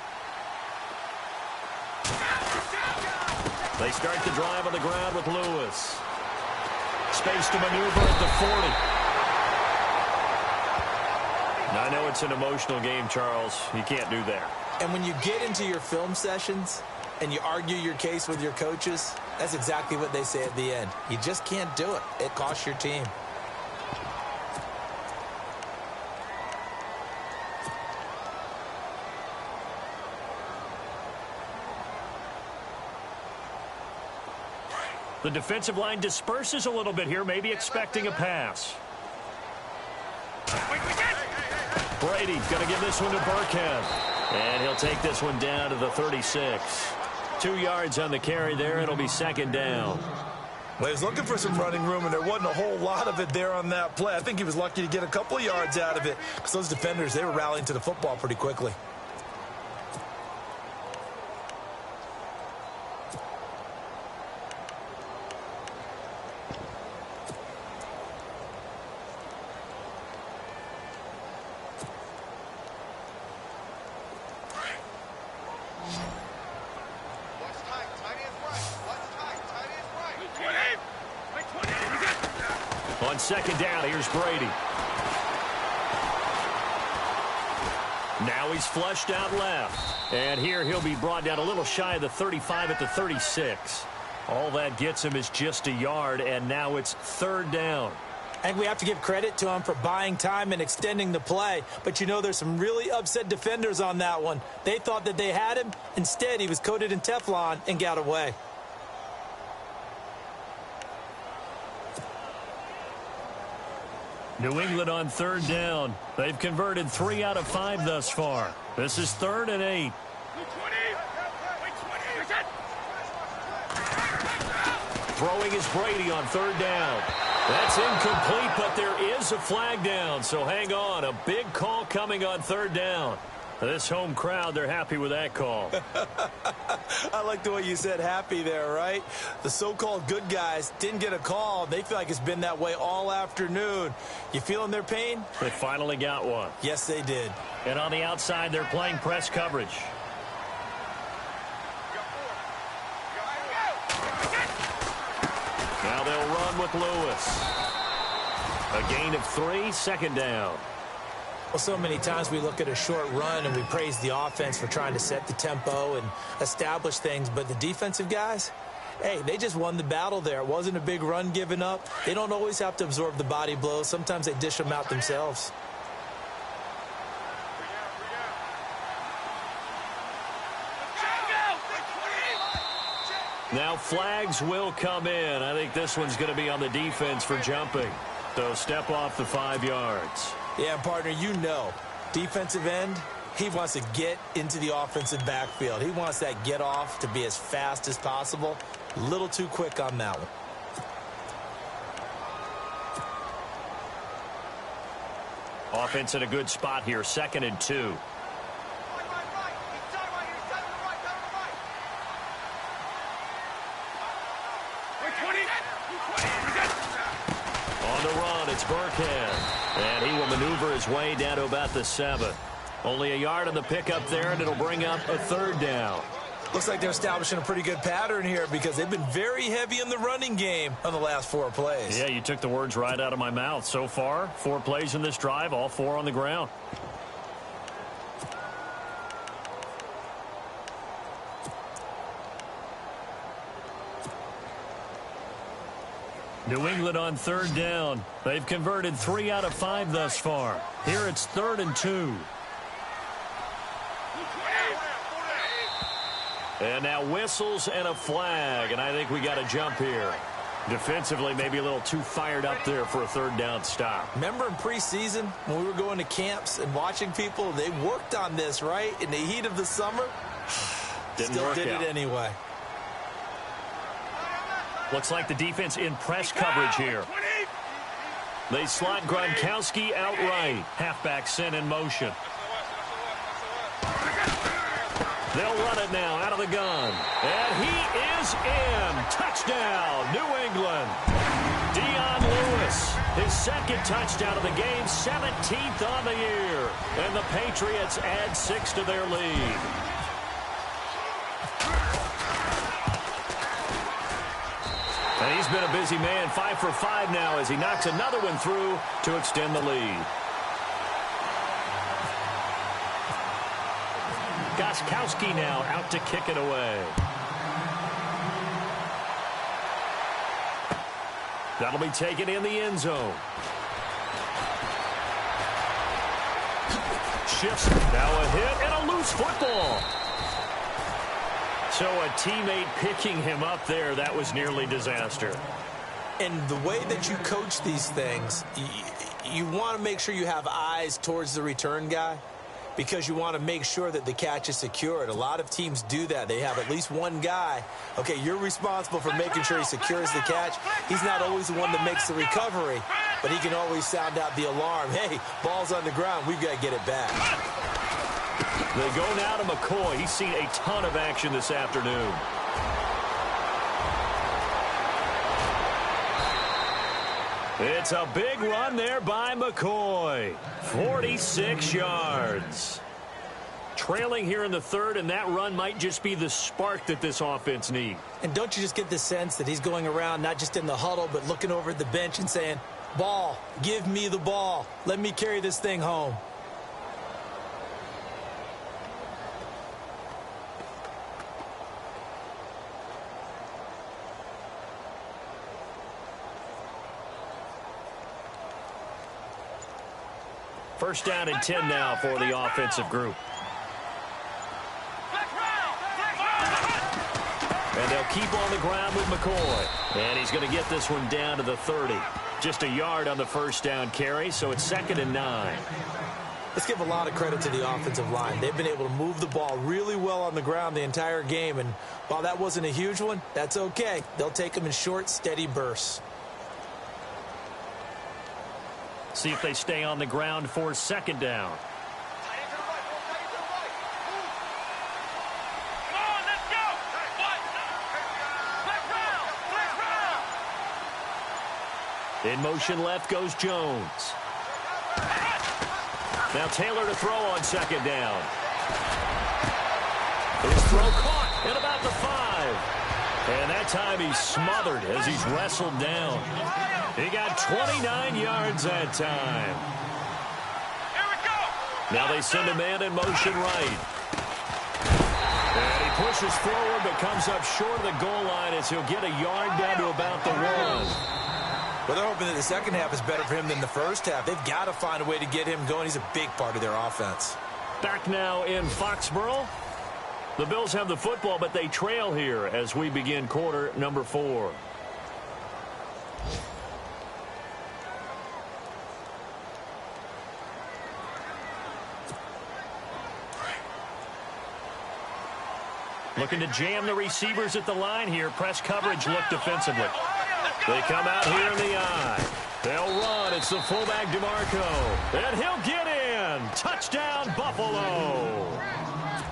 They start the drive on the ground with Lewis. Space to maneuver at the 40. Now, I know it's an emotional game, Charles. You can't do that. And when you get into your film sessions and you argue your case with your coaches, that's exactly what they say at the end. You just can't do it. It costs your team. The defensive line disperses a little bit here, maybe expecting a pass. Brady going to give this one to Burkhead. And he'll take this one down to the 36. 2 yards on the carry there. It'll be 2nd down. Well, he was looking for some running room, and there wasn't a whole lot of it there on that play. I think he was lucky to get a couple of yards out of it because those defenders, they were rallying to the football pretty quickly. On 2nd down, here's Brady. Now he's flushed out left. And here he'll be brought down a little shy of the 35 at the 36. All that gets him is just a yard, and now it's 3rd down. I think we have to give credit to him for buying time and extending the play. But, you know, there's some really upset defenders on that one. They thought that they had him. Instead, he was coated in Teflon and got away. New England on 3rd down. They've converted 3 out of 5 thus far. This is 3rd and 8. Throwing is Brady on third down. That's incomplete, but there is a flag down, so hang on. A big call coming on third down. This home crowd, they're happy with that call. I like the way you said happy there, right? The so-called good guys didn't get a call. They feel like it's been that way all afternoon. You feeling their pain? They finally got one. Yes, they did. And on the outside, they're playing press coverage. Now they'll run with Lewis. A gain of 3, second down. Well, so many times we look at a short run and we praise the offense for trying to set the tempo and establish things, but the defensive guys, hey, they just won the battle there. It wasn't a big run given up. They don't always have to absorb the body blows. Sometimes they dish them out themselves. Now flags will come in. I think this one's going to be on the defense for jumping. So step off the 5 yards. Yeah, partner, you know, defensive end, he wants to get into the offensive backfield. He wants that get off to be as fast as possible. A little too quick on that one. Offense in a good spot here, 2nd and 2. On the run, it's Burkhead. And he will maneuver his way down to about the 7. Only a yard on the pickup there, and it'll bring up a 3rd down. Looks like they're establishing a pretty good pattern here because they've been very heavy in the running game on the last 4 plays. Yeah, you took the words right out of my mouth. So far, 4 plays in this drive, all 4 on the ground. New England on 3rd down. They've converted 3 out of 5 thus far. Here it's 3rd and 2. And now whistles and a flag, and I think we got a jump here. Defensively, maybe a little too fired up there for a 3rd down stop. Remember in preseason when we were going to camps and watching people, they worked on this, right? In the heat of the summer, still did it anyway. Looks like the defense in press coverage here. They slot Gronkowski outright. Halfback sent in motion. They'll run it now out of the gun. And he is in. Touchdown, New England. Dion Lewis, his 2nd touchdown of the game, 17th on the year. And the Patriots add 6 to their lead. And he's been a busy man, 5 for 5 now as he knocks another one through to extend the lead. Gronkowski now out to kick it away. That'll be taken in the end zone. Shifts, now a hit and a loose football. So a teammate picking him up there, that was nearly disaster. And the way that you coach these things, you want to make sure you have eyes towards the return guy because you want to make sure that the catch is secured. A lot of teams do that. They have at least one guy. Okay, you're responsible for making sure he secures the catch. He's not always the one that makes the recovery, but he can always sound out the alarm. Hey, ball's on the ground. We've got to get it back. They go now to McCoy. He's seen a ton of action this afternoon. It's a big run there by McCoy. 46 yards. Trailing here in the 3rd, and that run might just be the spark that this offense needs. And don't you just get the sense that he's going around not just in the huddle, but looking over at the bench and saying, ball, give me the ball. Let me carry this thing home. First down and 10 now for the offensive group. And they'll keep on the ground with McCoy. And he's going to get this one down to the 30. Just a yard on the first down carry, so it's 2nd and 9. Let's give a lot of credit to the offensive line. They've been able to move the ball really well on the ground the entire game, and while that wasn't a huge one, that's okay. They'll take them in short, steady bursts. See if they stay on the ground for second down. In motion left goes Jones. Now Taylor to throw on second down. His throw caught at about the 5. And that time he's smothered as he's wrestled down. He got 29 yards that time. Now they send a man in motion right. And he pushes forward but comes up short of the goal line as he'll get a yard down to about the 1. Well, they're hoping that the second half is better for him than the first half. They've got to find a way to get him going. He's a big part of their offense. Back now in Foxborough. The Bills have the football, but they trail here as we begin quarter number 4. Looking to jam the receivers at the line here. Press coverage look defensively. They come out here in the eye. They'll run. It's the fullback, DeMarco. And he'll get in. Touchdown, Buffalo.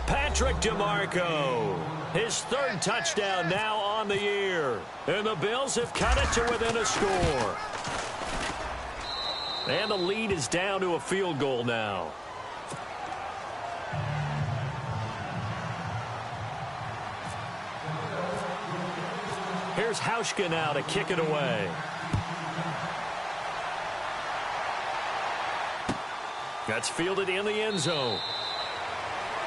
Patrick DeMarco. His 3rd touchdown now on the year. And the Bills have cut it to within a score. And the lead is down to a field goal now. Here's Hauschka now to kick it away. That's fielded in the end zone.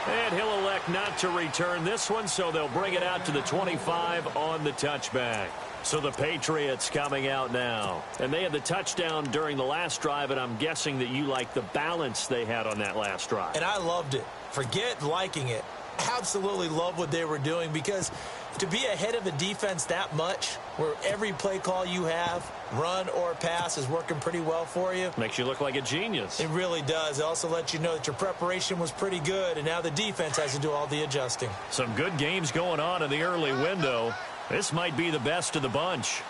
And he'll elect not to return this one, so they'll bring it out to the 25 on the touchback. So the Patriots coming out now. And they had the touchdown during the last drive, and I'm guessing that you like the balance they had on that last drive. And I loved it. Forget liking it. Absolutely love what they were doing, because to be ahead of a defense that much, where every play call you have, run or pass, is working pretty well for you. Makes you look like a genius. It really does. It also lets you know that your preparation was pretty good, and now the defense has to do all the adjusting. Some good games going on in the early window. This might be the best of the bunch.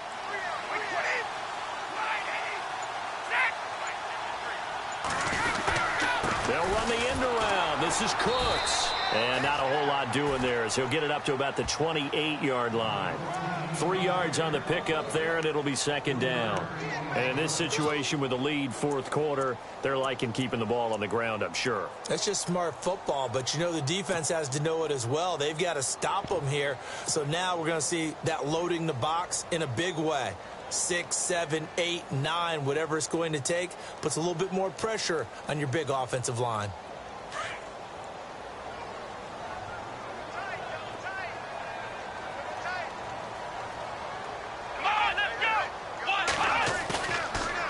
They'll run the end around. This is Cooks. And not a whole lot doing there as he'll get it up to about the 28-yard line. 3 yards on the pickup there, and it'll be second down. And in this situation with the lead 4th quarter, they're liking keeping the ball on the ground, I'm sure. That's just smart football, but you know the defense has to know it as well. They've got to stop them here. So now we're going to see that loading the box in a big way. 6, 7, 8, 9, whatever it's going to take, puts a little bit more pressure on your big offensive line.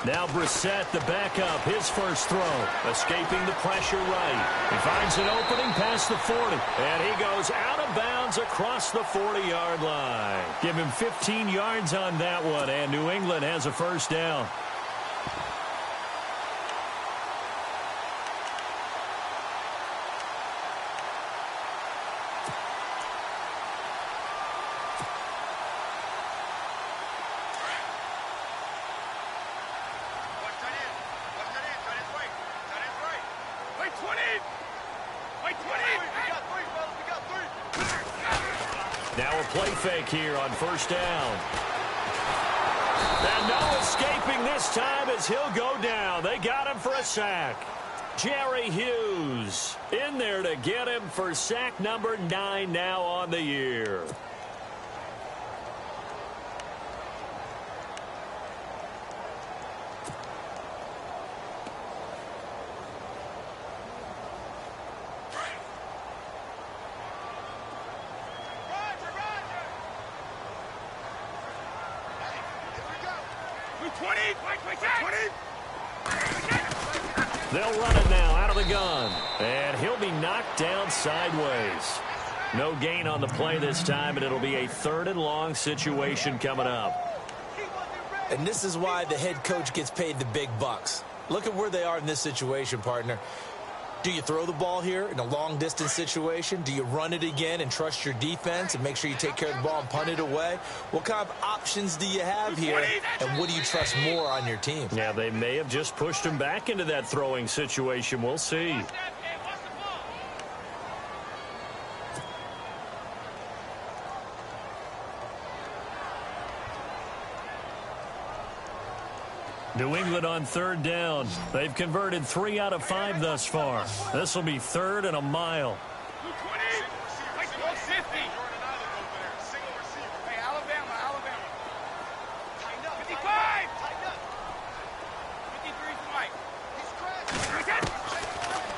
Now Brissett, the backup, his first throw, escaping the pressure right. He finds an opening past the 40, and he goes out of bounds across the 40-yard line. Give him 15 yards on that one, and New England has a first down. Now a play fake here on first down. And no escaping this time as he'll go down. They got him for a sack. Jerry Hughes in there to get him for sack number 9 now on the year. They'll run it now out of the gun. And he'll be knocked down sideways. No gain on the play this time, and it'll be a 3rd and long situation coming up. And this is why the head coach gets paid the big bucks. Look at where they are in this situation, partner. Do you throw the ball here in a long-distance situation? Do you run it again and trust your defense and make sure you take care of the ball and punt it away? What kind of options do you have here, and what do you trust more on your team? Yeah, they may have just pushed him back into that throwing situation. We'll see. New England on third down. They've converted 3 out of 5 thus far. This will be 3rd and a mile.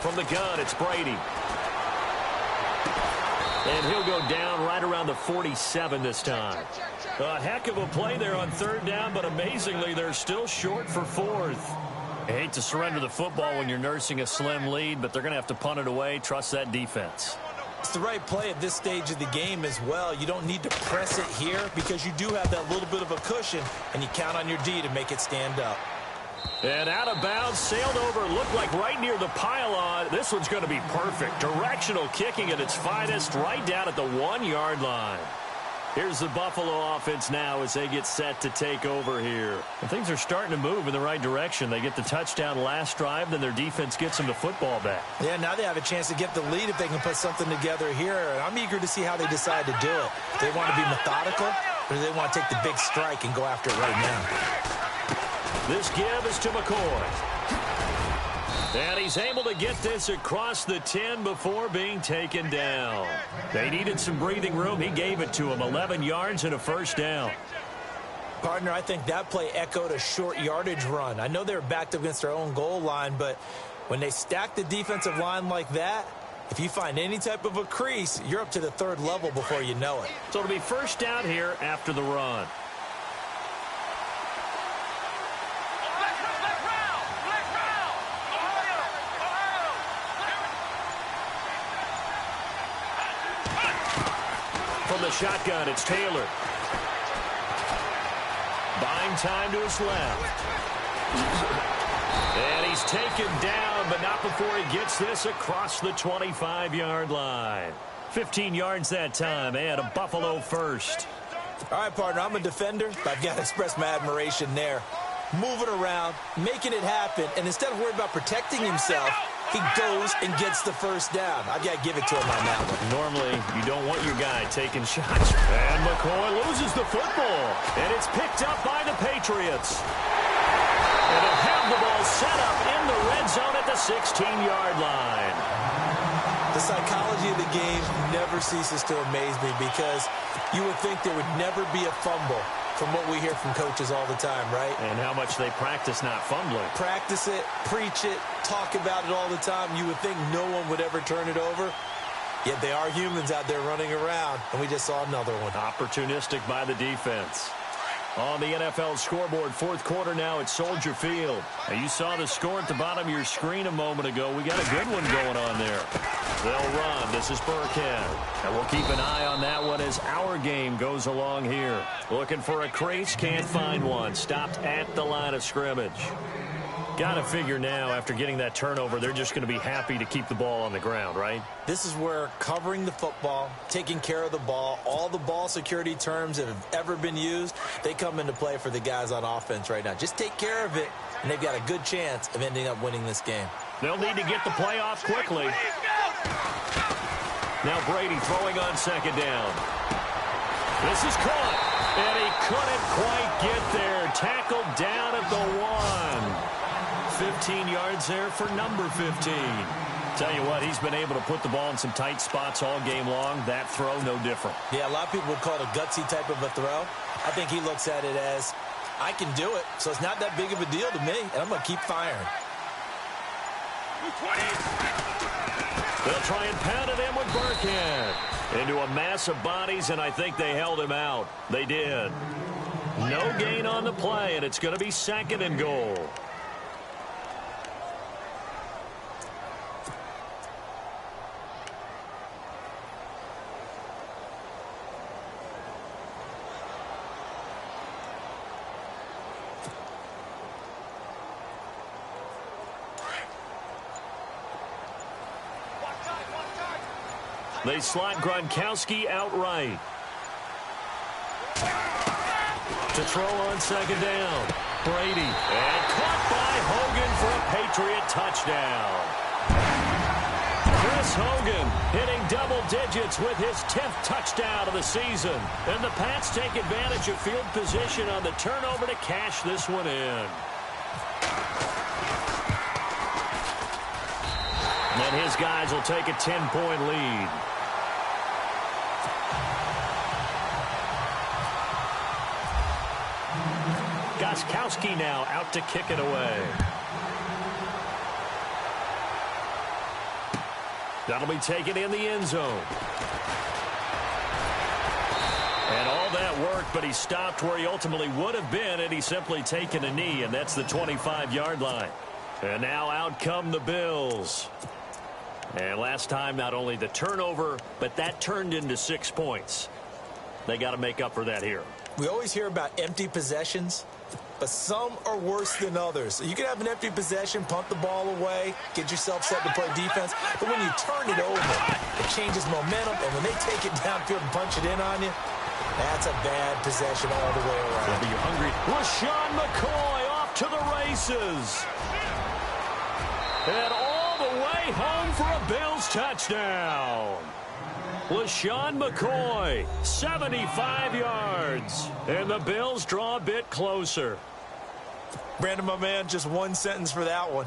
From the gun, it's Brady. And he'll go down right around the 47 this time. A heck of a play there on 3rd down, but amazingly, they're still short for 4th. I hate to surrender the football when you're nursing a slim lead, but they're going to have to punt it away. Trust that defense. It's the right play at this stage of the game as well. You don't need to press it here because you do have that little bit of a cushion, and you count on your D to make it stand up. And out of bounds, sailed over, looked like right near the pylon. This one's going to be perfect. Directional kicking at its finest, right down at the 1-yard line. Here's the Buffalo offense now as they get set to take over here. And things are starting to move in the right direction. They get the touchdown last drive, then their defense gets them the football back. Yeah, now they have a chance to get the lead if they can put something together here. And I'm eager to see how they decide to do it. Do they want to be methodical, or do they want to take the big strike and go after it right now? This give is to McCoy. And he's able to get this across the 10 before being taken down. They needed some breathing room. He gave it to him. 11 yards and a 1st down. Partner, I think that play echoed a short yardage run. I know they were backed up against their own goal line, but when they stack the defensive line like that, if you find any type of a crease, you're up to the 3rd level before you know it. So it'll be 1st down here after the run. From the shotgun, it's Taylor. Buying time to his left. And he's taken down, but not before he gets this across the 25-yard line. 15 yards that time, and a Buffalo 1st. All right, partner, I'm a defender, but I've got to express my admiration there. Moving around, making it happen, and instead of worrying about protecting himself, he goes and gets the 1st down. I've got to give it to him on that one. Normally, you don't want your guy taking shots. And McCoy loses the football. And it's picked up by the Patriots. And they'll have the ball set up in the red zone at the 16-yard line. The psychology of the game never ceases to amaze me because you would think there would never be a fumble from what we hear from coaches all the time, right? And how much they practice not fumbling. Practice it, preach it, talk about it all the time. You would think no one would ever turn it over. Yet they are humans out there running around, and we just saw another one. Opportunistic by the defense. On the NFL scoreboard, 4th quarter now at Soldier Field. Now you saw the score at the bottom of your screen a moment ago. We got a good one going on there. They'll run. This is Burkhead. And we'll keep an eye on that one as our game goes along here. Looking for a crease, can't find one. Stopped at the line of scrimmage. Got to figure now, after getting that turnover, they're just going to be happy to keep the ball on the ground, right? This is where covering the football, taking care of the ball, all the ball security terms that have ever been used, they come into play for the guys on offense right now. Just take care of it, and they've got a good chance of ending up winning this game. They'll need to get the play off quickly. Now Brady throwing on 2nd down. This is caught, and he couldn't quite get there. Tackled down at the 1. 15 yards there for number 15. Tell you what, he's been able to put the ball in some tight spots all game long. That throw, no different. Yeah, a lot of people would call it a gutsy type of a throw. I think he looks at it as, I can do it, so it's not that big of a deal to me, and I'm going to keep firing. They'll try and pound it in with Burkhead. Into a mass of bodies, and I think they held him out. They did. No gain on the play, and it's going to be 2nd and goal. They slot Gronkowski outright. To throw on second down. Brady. And caught by Hogan for a Patriot touchdown. Chris Hogan hitting double digits with his 10th touchdown of the season. And the Pats take advantage of field position on the turnover to cash this one in. And his guys will take a 10-point lead. Gronkowski now out to kick it away. That'll be taken in the end zone. And all that worked, but he stopped where he ultimately would have been had he simply taken a knee, and that's the 25-yard line. And now out come the Bills. And last time, not only the turnover, but that turned into 6 points. They got to make up for that here. We always hear about empty possessions, but some are worse than others. You can have an empty possession, punt the ball away, get yourself set to play defense, but when you turn it over, it changes momentum, and when they take it downfield and punch it in on you, that's a bad possession all the way around. They'll be hungry. LaShawn McCoy off to the races. And all the way home for a Bills touchdown. LaShawn McCoy, 75 yards. And the Bills draw a bit closer. Brandon, my man, just one sentence for that one.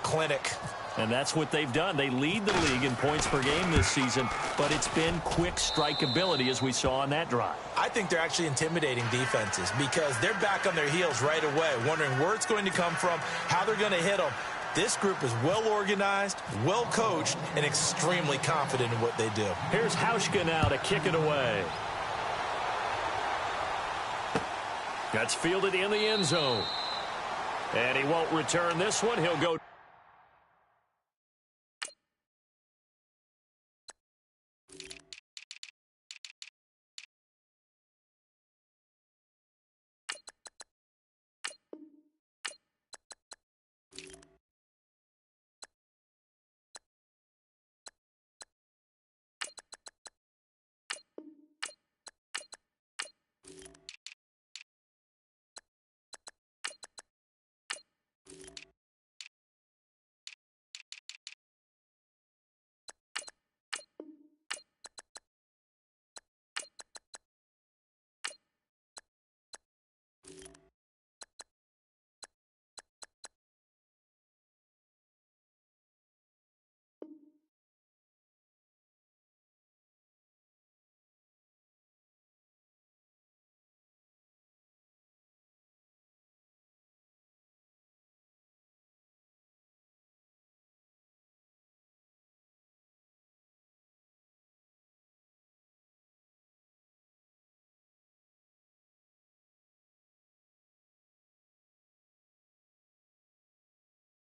Clinic. And that's what they've done. They lead the league in points per game this season, but it's been quick strikeability as we saw on that drive. I think they're actually intimidating defenses because they're back on their heels right away, wondering where it's going to come from, how they're going to hit them. This group is well organized, well coached, and extremely confident in what they do. Here's Hauschka now to kick it away. That's fielded in the end zone. And he won't return this one. He'll go.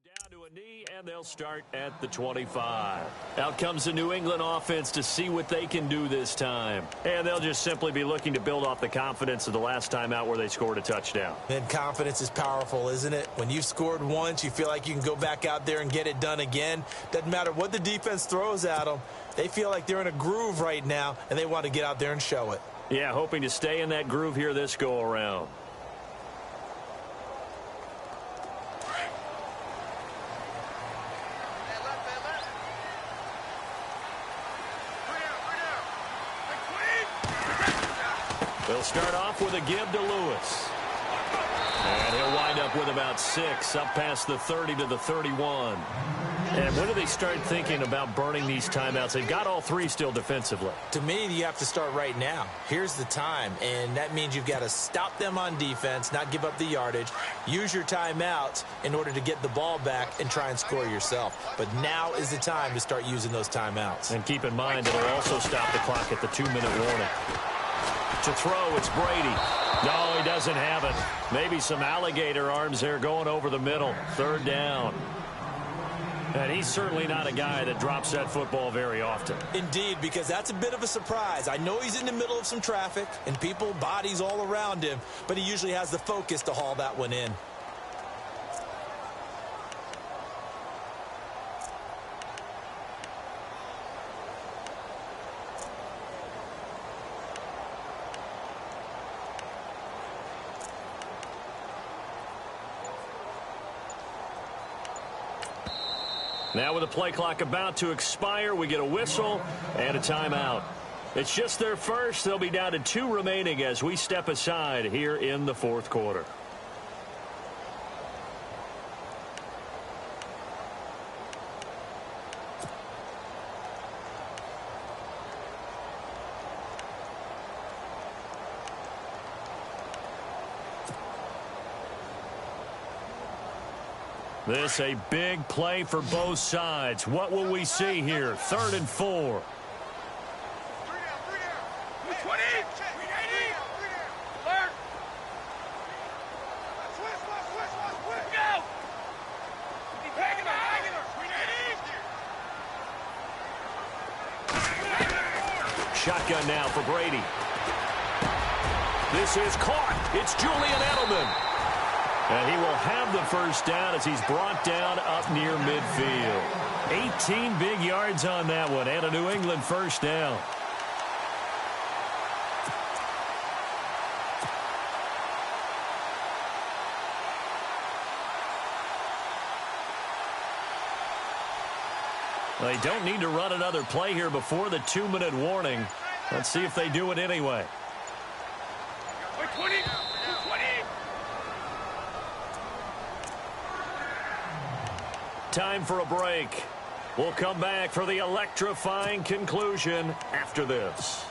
Down to a knee, and they'll start at the 25. Out comes the New England offense to see what they can do this time. And they'll just simply be looking to build off the confidence of the last time out where they scored a touchdown. And confidence is powerful, isn't it? When you've scored once, you feel like you can go back out there and get it done again. Doesn't matter what the defense throws at them. They feel like they're in a groove right now, and they want to get out there and show it. Yeah, hoping to stay in that groove here this go-around. They'll start off with a give to Lewis. And he'll wind up with about 6, up past the 30 to the 31. And when do they start thinking about burning these timeouts? They've got all 3 still defensively. To me, you have to start right now. Here's the time, and that means you've got to stop them on defense, not give up the yardage, use your timeouts in order to get the ball back and try and score yourself. But now is the time to start using those timeouts. And keep in mind, it'll also stop the clock at the 2-minute warning. To throw, it's Brady. No, he doesn't have it. Maybe some alligator arms there going over the middle. 3rd down. And he's certainly not a guy that drops that football very often. Indeed, because that's a bit of a surprise. I know he's in the middle of some traffic and people, bodies all around him, but he usually has the focus to haul that one in. Now with the play clock about to expire, we get a whistle and a timeout. It's just their first. They'll be down to 2 remaining as we step aside here in the fourth quarter. This a big play for both sides. What will we see here? 3rd and 4. Shotgun now for Brady. This is caught. It's Julian Edelman. And he will have the first down as he's brought down up near midfield. 18 big yards on that one and a New England first down. They don't need to run another play here before the 2-minute warning. Let's see if they do it anyway. Time for a break. We'll come back for the electrifying conclusion after this.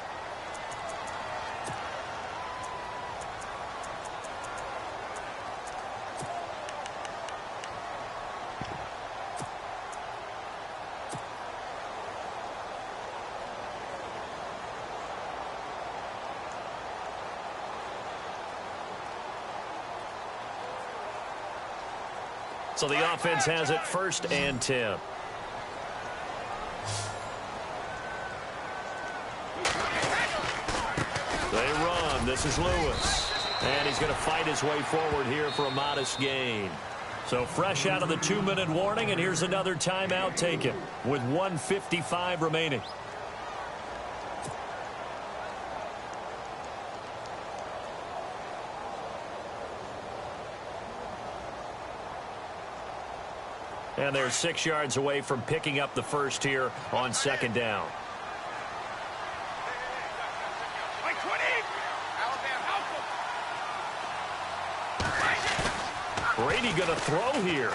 So the offense has it 1st and 10. They run. This is Lewis. And he's going to fight his way forward here for a modest gain. So fresh out of the 2-minute warning, and here's another timeout taken with 1:55 remaining. And they're 6 yards away from picking up the first here on 2nd down. Brady going to throw here.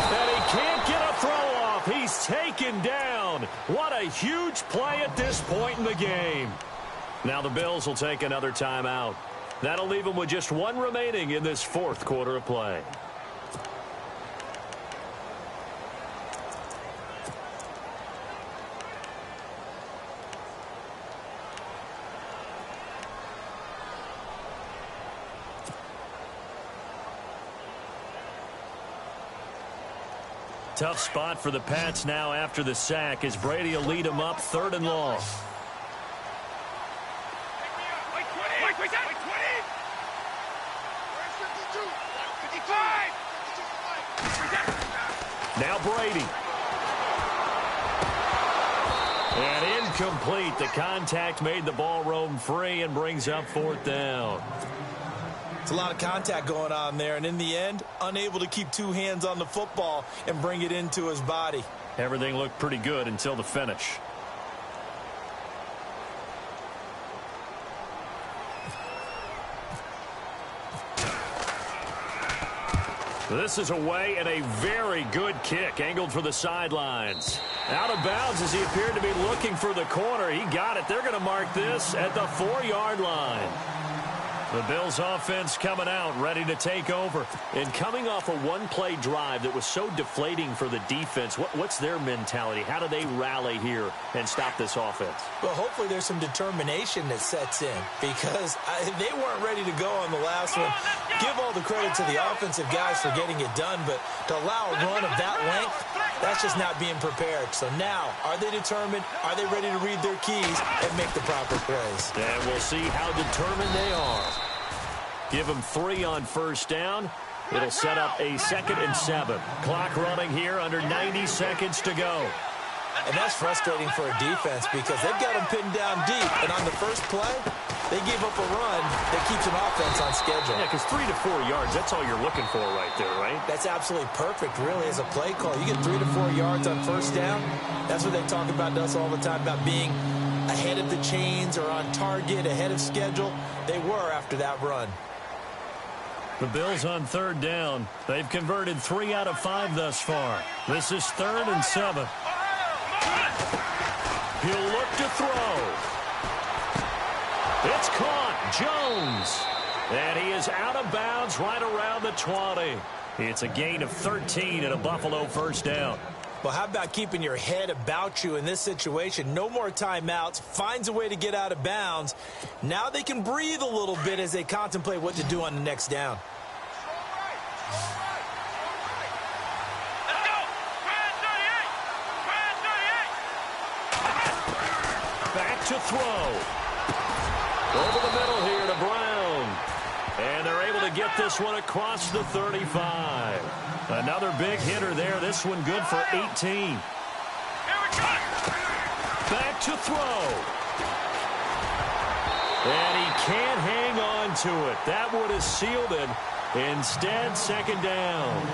And he can't get a throw off. He's taken down. What a huge play at this point in the game. Now the Bills will take another timeout. That'll leave them with just 1 remaining in this 4th quarter of play. Tough spot for the Pats now after the sack as Brady will lead them up 3rd and long. Now Brady. And incomplete. The contact made the ball roam free and brings up 4th down. It's a lot of contact going on there, and in the end, unable to keep 2 hands on the football and bring it into his body. Everything looked pretty good until the finish. This is away and a very good kick angled for the sidelines. Out of bounds as he appeared to be looking for the corner. He got it. They're going to mark this at the 4-yard line. The Bills offense coming out, ready to take over. And coming off a 1-play drive that was so deflating for the defense, what's their mentality? How do they rally here and stop this offense? Well, hopefully there's some determination that sets in because they weren't ready to go on the last one. Give all the credit to the offensive guys for getting it done, but to allow a run of that length, that's just not being prepared. So now, are they determined? Are they ready to read their keys and make the proper plays? And we'll see how determined they are. Give them 3 on 1st down. It'll set up a 2nd and 7. Clock running here under 90 seconds to go. And that's frustrating for a defense because they've got them pinned down deep. And on the first play, They gave up a run that keeps an offense on schedule. Yeah, because 3 to 4 yards, that's all you're looking for right there, right? That's absolutely perfect, really, as a play call. You get 3 to 4 yards on first down. That's what they talk about to us all the time, about being ahead of the chains or on target, ahead of schedule. They were after that run. The Bills on third down. They've converted 3 out of 5 thus far. This is 3rd and 7. He'll look to throw. It's caught. Jones. And he is out of bounds right around the 20. It's a gain of 13 and a Buffalo first down. Well, how about keeping your head about you in this situation? No more timeouts. Finds a way to get out of bounds. Now they can breathe a little bit as they contemplate what to do on the next down. Let's go. Brand 38. Back to throw. Over the middle here to Brown. And they're able to get this one across the 35. Another big hitter there. This one good for 18. Here we go. Back to throw. And he can't hang on to it. That would have sealed it. Instead, second down.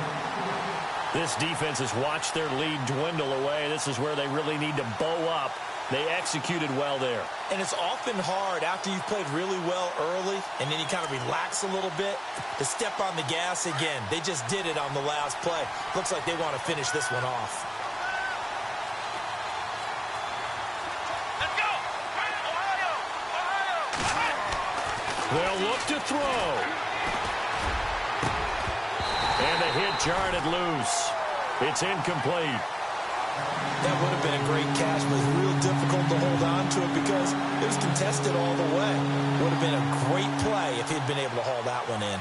This defense has watched their lead dwindle away. This is where they really need to bow up. They executed well there. And it's often hard after you've played really well early and then you kind of relax a little bit to step on the gas again. They just did it on the last play. Looks like they want to finish this one off. Let's go. Ohio. They'll look to throw. And the hit jarred it loose. It's incomplete. That would have been a great catch, but it's real difficult to hold on to it because it was contested all the way. Would have been a great play if he'd been able to haul that one in.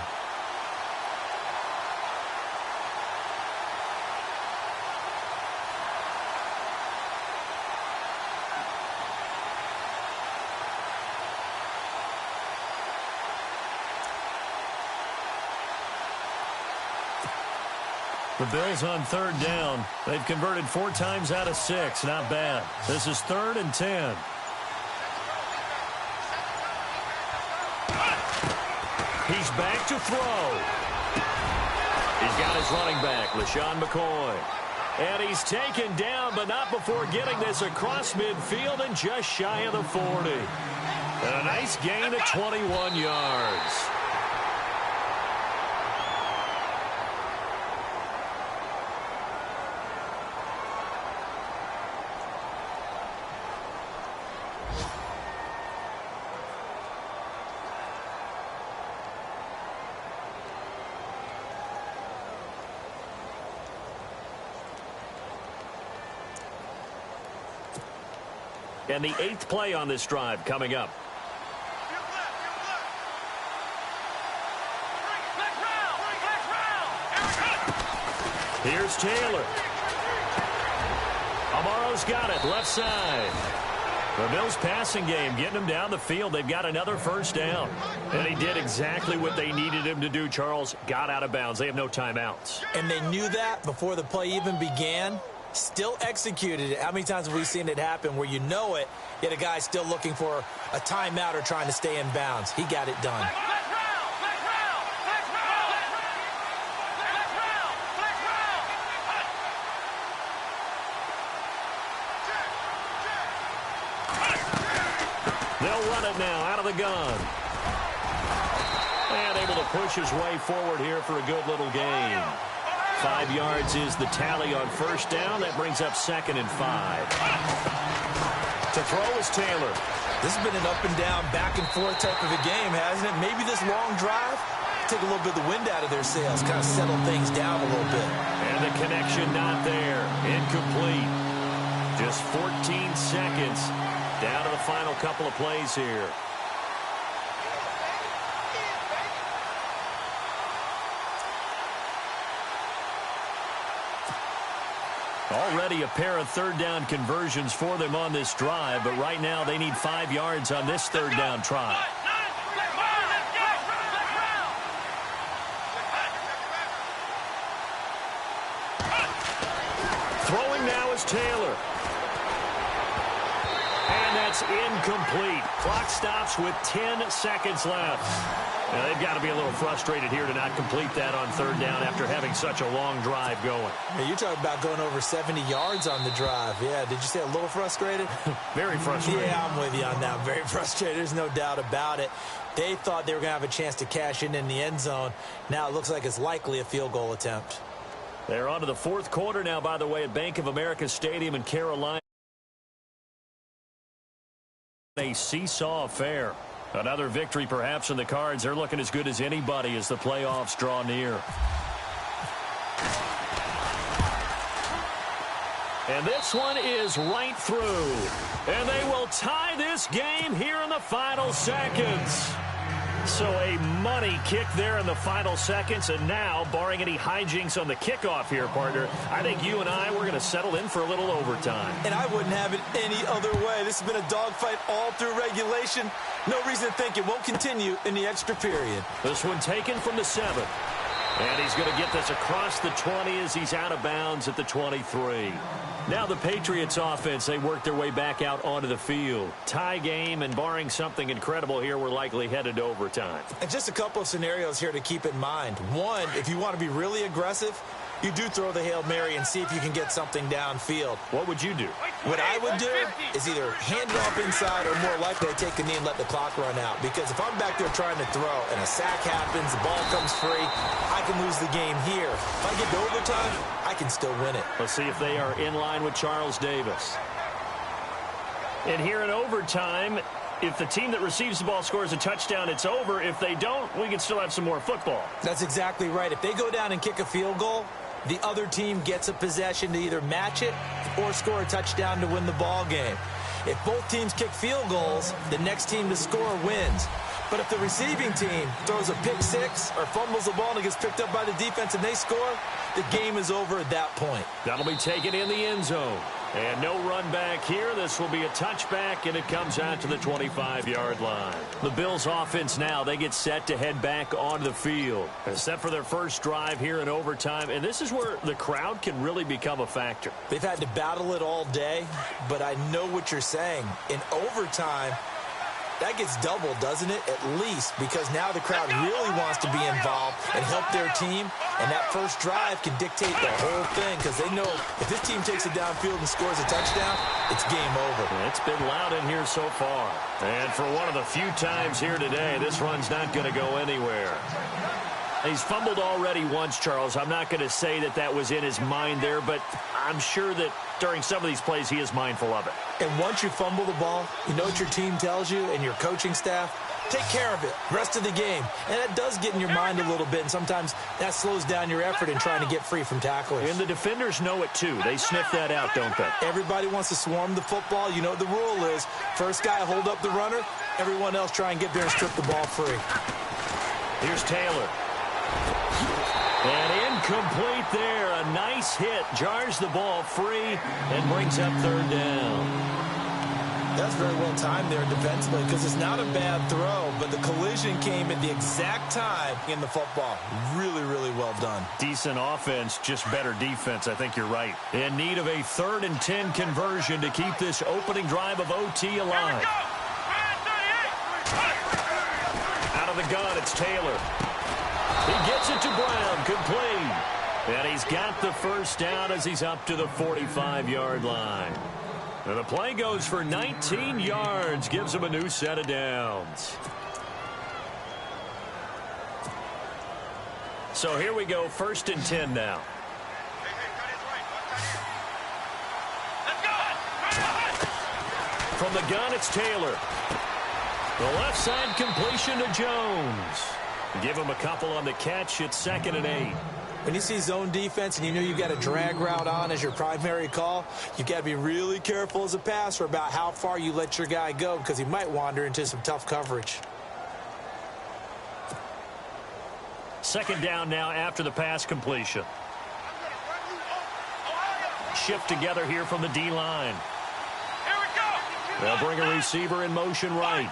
The Bills on third down. They've converted 4 times out of 6. Not bad. This is 3rd and 10. He's back to throw. He's got his running back, LaShawn McCoy. And he's taken down, but not before getting this across midfield and just shy of the 40. And a nice gain of 21 yards. And the 8th play on this drive coming up. Here's Taylor. Amaro's got it, left side. The Bills passing game, getting him down the field. They've got another first down. And he did exactly what they needed him to do, Charles. Got out of bounds. They have no timeouts. And they knew that before the play even began. Still executed it. How many times have we seen it happen where you know it, yet a guy's still looking for a timeout or trying to stay in bounds? He got it done. They'll run it now out of the gun. And able to push his way forward here for a good little gain. 5 yards is the tally on first down. That brings up 2nd and 5. To throw is Taylor. This has been an up and down, back and forth type of a game, hasn't it? Maybe this long drive take a little bit of the wind out of their sails, kind of settle things down a little bit. And the connection not there. Incomplete. Just 14 seconds down to the final couple of plays here. Already a pair of third down conversions for them on this drive, but right now they need 5 yards on this third down try. Throwing now is Taylor. And that's It's incomplete. Clock stops with 10 seconds left. Now, they've got to be a little frustrated here to not complete that on third down after having such a long drive going. Hey, you're talking about going over 70 yards on the drive. Yeah, did you say a little frustrated? Very frustrated. Yeah, I'm with you on that. Very frustrated. There's no doubt about it. They thought they were going to have a chance to cash in the end zone. Now it looks like it's likely a field goal attempt. They're on to the fourth quarter now, by the way, at Bank of America Stadium in Carolina. A seesaw affair. Another victory perhaps in the cards. They're looking as good as anybody as the playoffs draw near. And this one is right through. And they will tie this game here in the final seconds. So a money kick there in the final seconds. And now, barring any hijinks on the kickoff here, partner, I think you and I, we're going to settle in for a little overtime. And I wouldn't have it any other way. This has been a dogfight all through regulation. No reason to think it won't continue in the extra period. This one taken from the 7. And he's going to get this across the 20 as he's out of bounds at the 23. Now the Patriots offense, they work their way back out onto the field. Tie game, and barring something incredible here, we're likely headed to overtime. And just a couple of scenarios here to keep in mind. One, if you want to be really aggressive, you do throw the Hail Mary and see if you can get something downfield. What would you do? What I would do is either hand it off inside or more likely I take a knee and let the clock run out. Because if I'm back there trying to throw and a sack happens, the ball comes free, I can lose the game here. If I get to overtime, I can still win it. Let's see if they are in line with Charles Davis. And here in overtime, if the team that receives the ball scores a touchdown, it's over. If they don't, we can still have some more football. That's exactly right. If they go down and kick a field goal, the other team gets a possession to either match it or score a touchdown to win the ball game. If both teams kick field goals, the next team to score wins. But if the receiving team throws a pick six or fumbles the ball and it gets picked up by the defense and they score, the game is over at that point. That'll be taken in the end zone. And no run back here. This will be a touchback, and it comes out to the 25-yard line. The Bills offense now, they get set to head back onto the field. Set for their first drive here in overtime, and this is where the crowd can really become a factor. They've had to battle it all day, but I know what you're saying. In overtime, that gets doubled, doesn't it? At least, because now the crowd really wants to be involved and help their team, and that first drive can dictate the whole thing because they know if this team takes it downfield and scores a touchdown, it's game over. It's been loud in here so far. And for one of the few times here today, this run's not going to go anywhere. He's fumbled already once, Charles. I'm not going to say that that was in his mind there, but I'm sure that during some of these plays he is mindful of it. And once you fumble the ball, you know what your team tells you and your coaching staff? Take care of it rest of the game. And that does get in your mind a little bit, and sometimes that slows down your effort in trying to get free from tacklers. And the defenders know it too. They sniff that out, don't they? Everybody wants to swarm the football. You know what the rule is. First guy hold up the runner. Everyone else try and get there and strip the ball free. Here's Taylor. And incomplete there. A nice hit. Jars the ball free and brings up third down. That's very well timed there defensively because it's not a bad throw, but the collision came at the exact time in the football. Really, really well done. Decent offense, just better defense. I think you're right. In need of a 3rd and 10 conversion to keep this opening drive of OT alive. Out of the gun, it's Taylor. He gets it to Brown, complete. And he's got the first down as he's up to the 45-yard line. And the play goes for 19 yards, gives him a new set of downs. So here we go, 1st and 10 now. From the gun, it's Taylor. The left side completion to Jones. Give him a couple on the catch. It's 2nd and 8. When you see zone defense and you know you've got a drag route on as your primary call, you've got to be really careful as a passer about how far you let your guy go because he might wander into some tough coverage. 2nd down now after the pass completion. Shift together here from the D-line. They'll bring a receiver in motion right.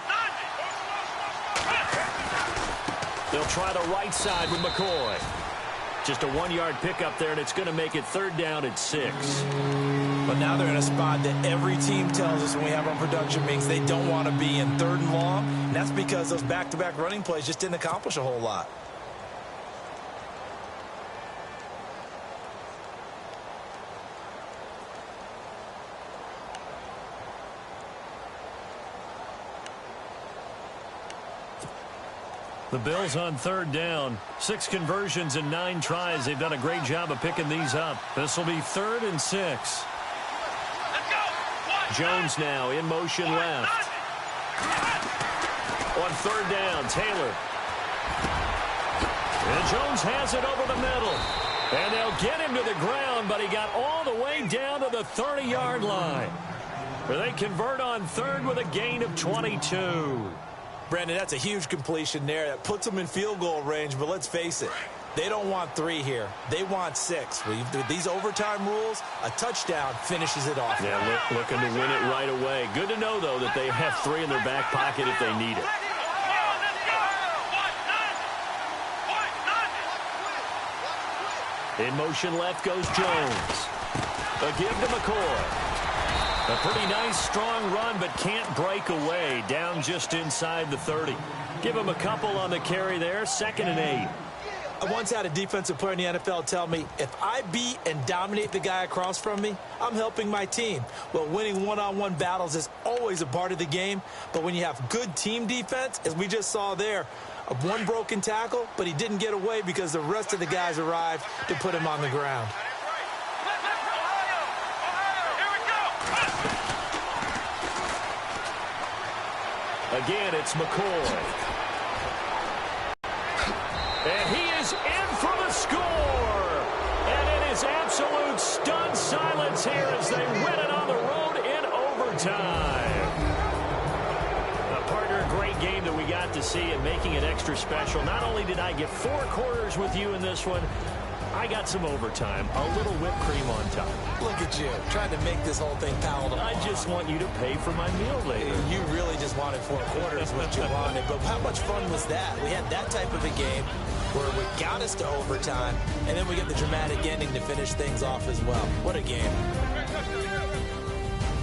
They'll try the right side with McCoy. Just a 1-yard pickup there, and it's going to make it 3rd down and 6. But now they're in a spot that every team tells us when we have our production meetings they don't want to be in, 3rd and long. And that's because those back-to-back running plays just didn't accomplish a whole lot. The Bills on 3rd down. 6 conversions and 9 tries. They've done a great job of picking these up. This will be 3rd and 6. Let's go. Jones now in motion left. On 3rd down, Taylor. And Jones has it over the middle. And they'll get him to the ground, but he got all the way down to the 30-yard line. Where they convert on 3rd with a gain of 22. Brandon, that's a huge completion there. That puts them in field goal range, but let's face it, they don't want 3 here. They want 6. With these overtime rules, a touchdown finishes it off. Yeah, looking to win it right away. Good to know, though, that they have 3 in their back pocket if they need it. In motion left goes Jones. A give to McCoy. A pretty nice, strong run, but can't break away. Down just inside the 30. Give him a couple on the carry there. 2nd and 8. I once had a defensive player in the NFL tell me, if I beat and dominate the guy across from me, I'm helping my team. Well, winning one-on-one battles is always a part of the game, but when you have good team defense, as we just saw there, one broken tackle, but he didn't get away because the rest of the guys arrived to put him on the ground. Again, it's McCoy. And he is in for the score. And it is absolute stunned silence here as they win it on the road in overtime. Partner, a great game that we got to see and making it extra special. Not only did I get 4 quarters with you in this one, I got some overtime, a little whipped cream on top. Look at you, trying to make this whole thing palatable. I just want you to pay for my meal later. You really just wanted 4 quarters, what you wanted. But how much fun was that? We had that type of a game where we got us to overtime, and then we get the dramatic ending to finish things off as well. What a game.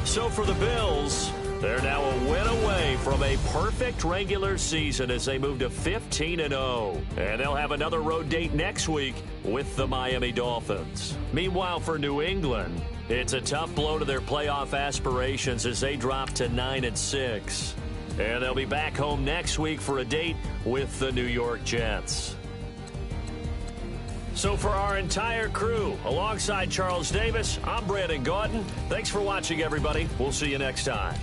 So for the Bills, they're now a win away from a perfect regular season as they move to 15-0. And they'll have another road date next week with the Miami Dolphins. Meanwhile, for New England, it's a tough blow to their playoff aspirations as they drop to 9-6. And they'll be back home next week for a date with the New York Jets. So for our entire crew, alongside Charles Davis, I'm Brandon Gaudin. Thanks for watching, everybody. We'll see you next time.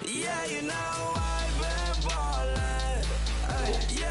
Yeah, you know I've been ballin'. Yeah.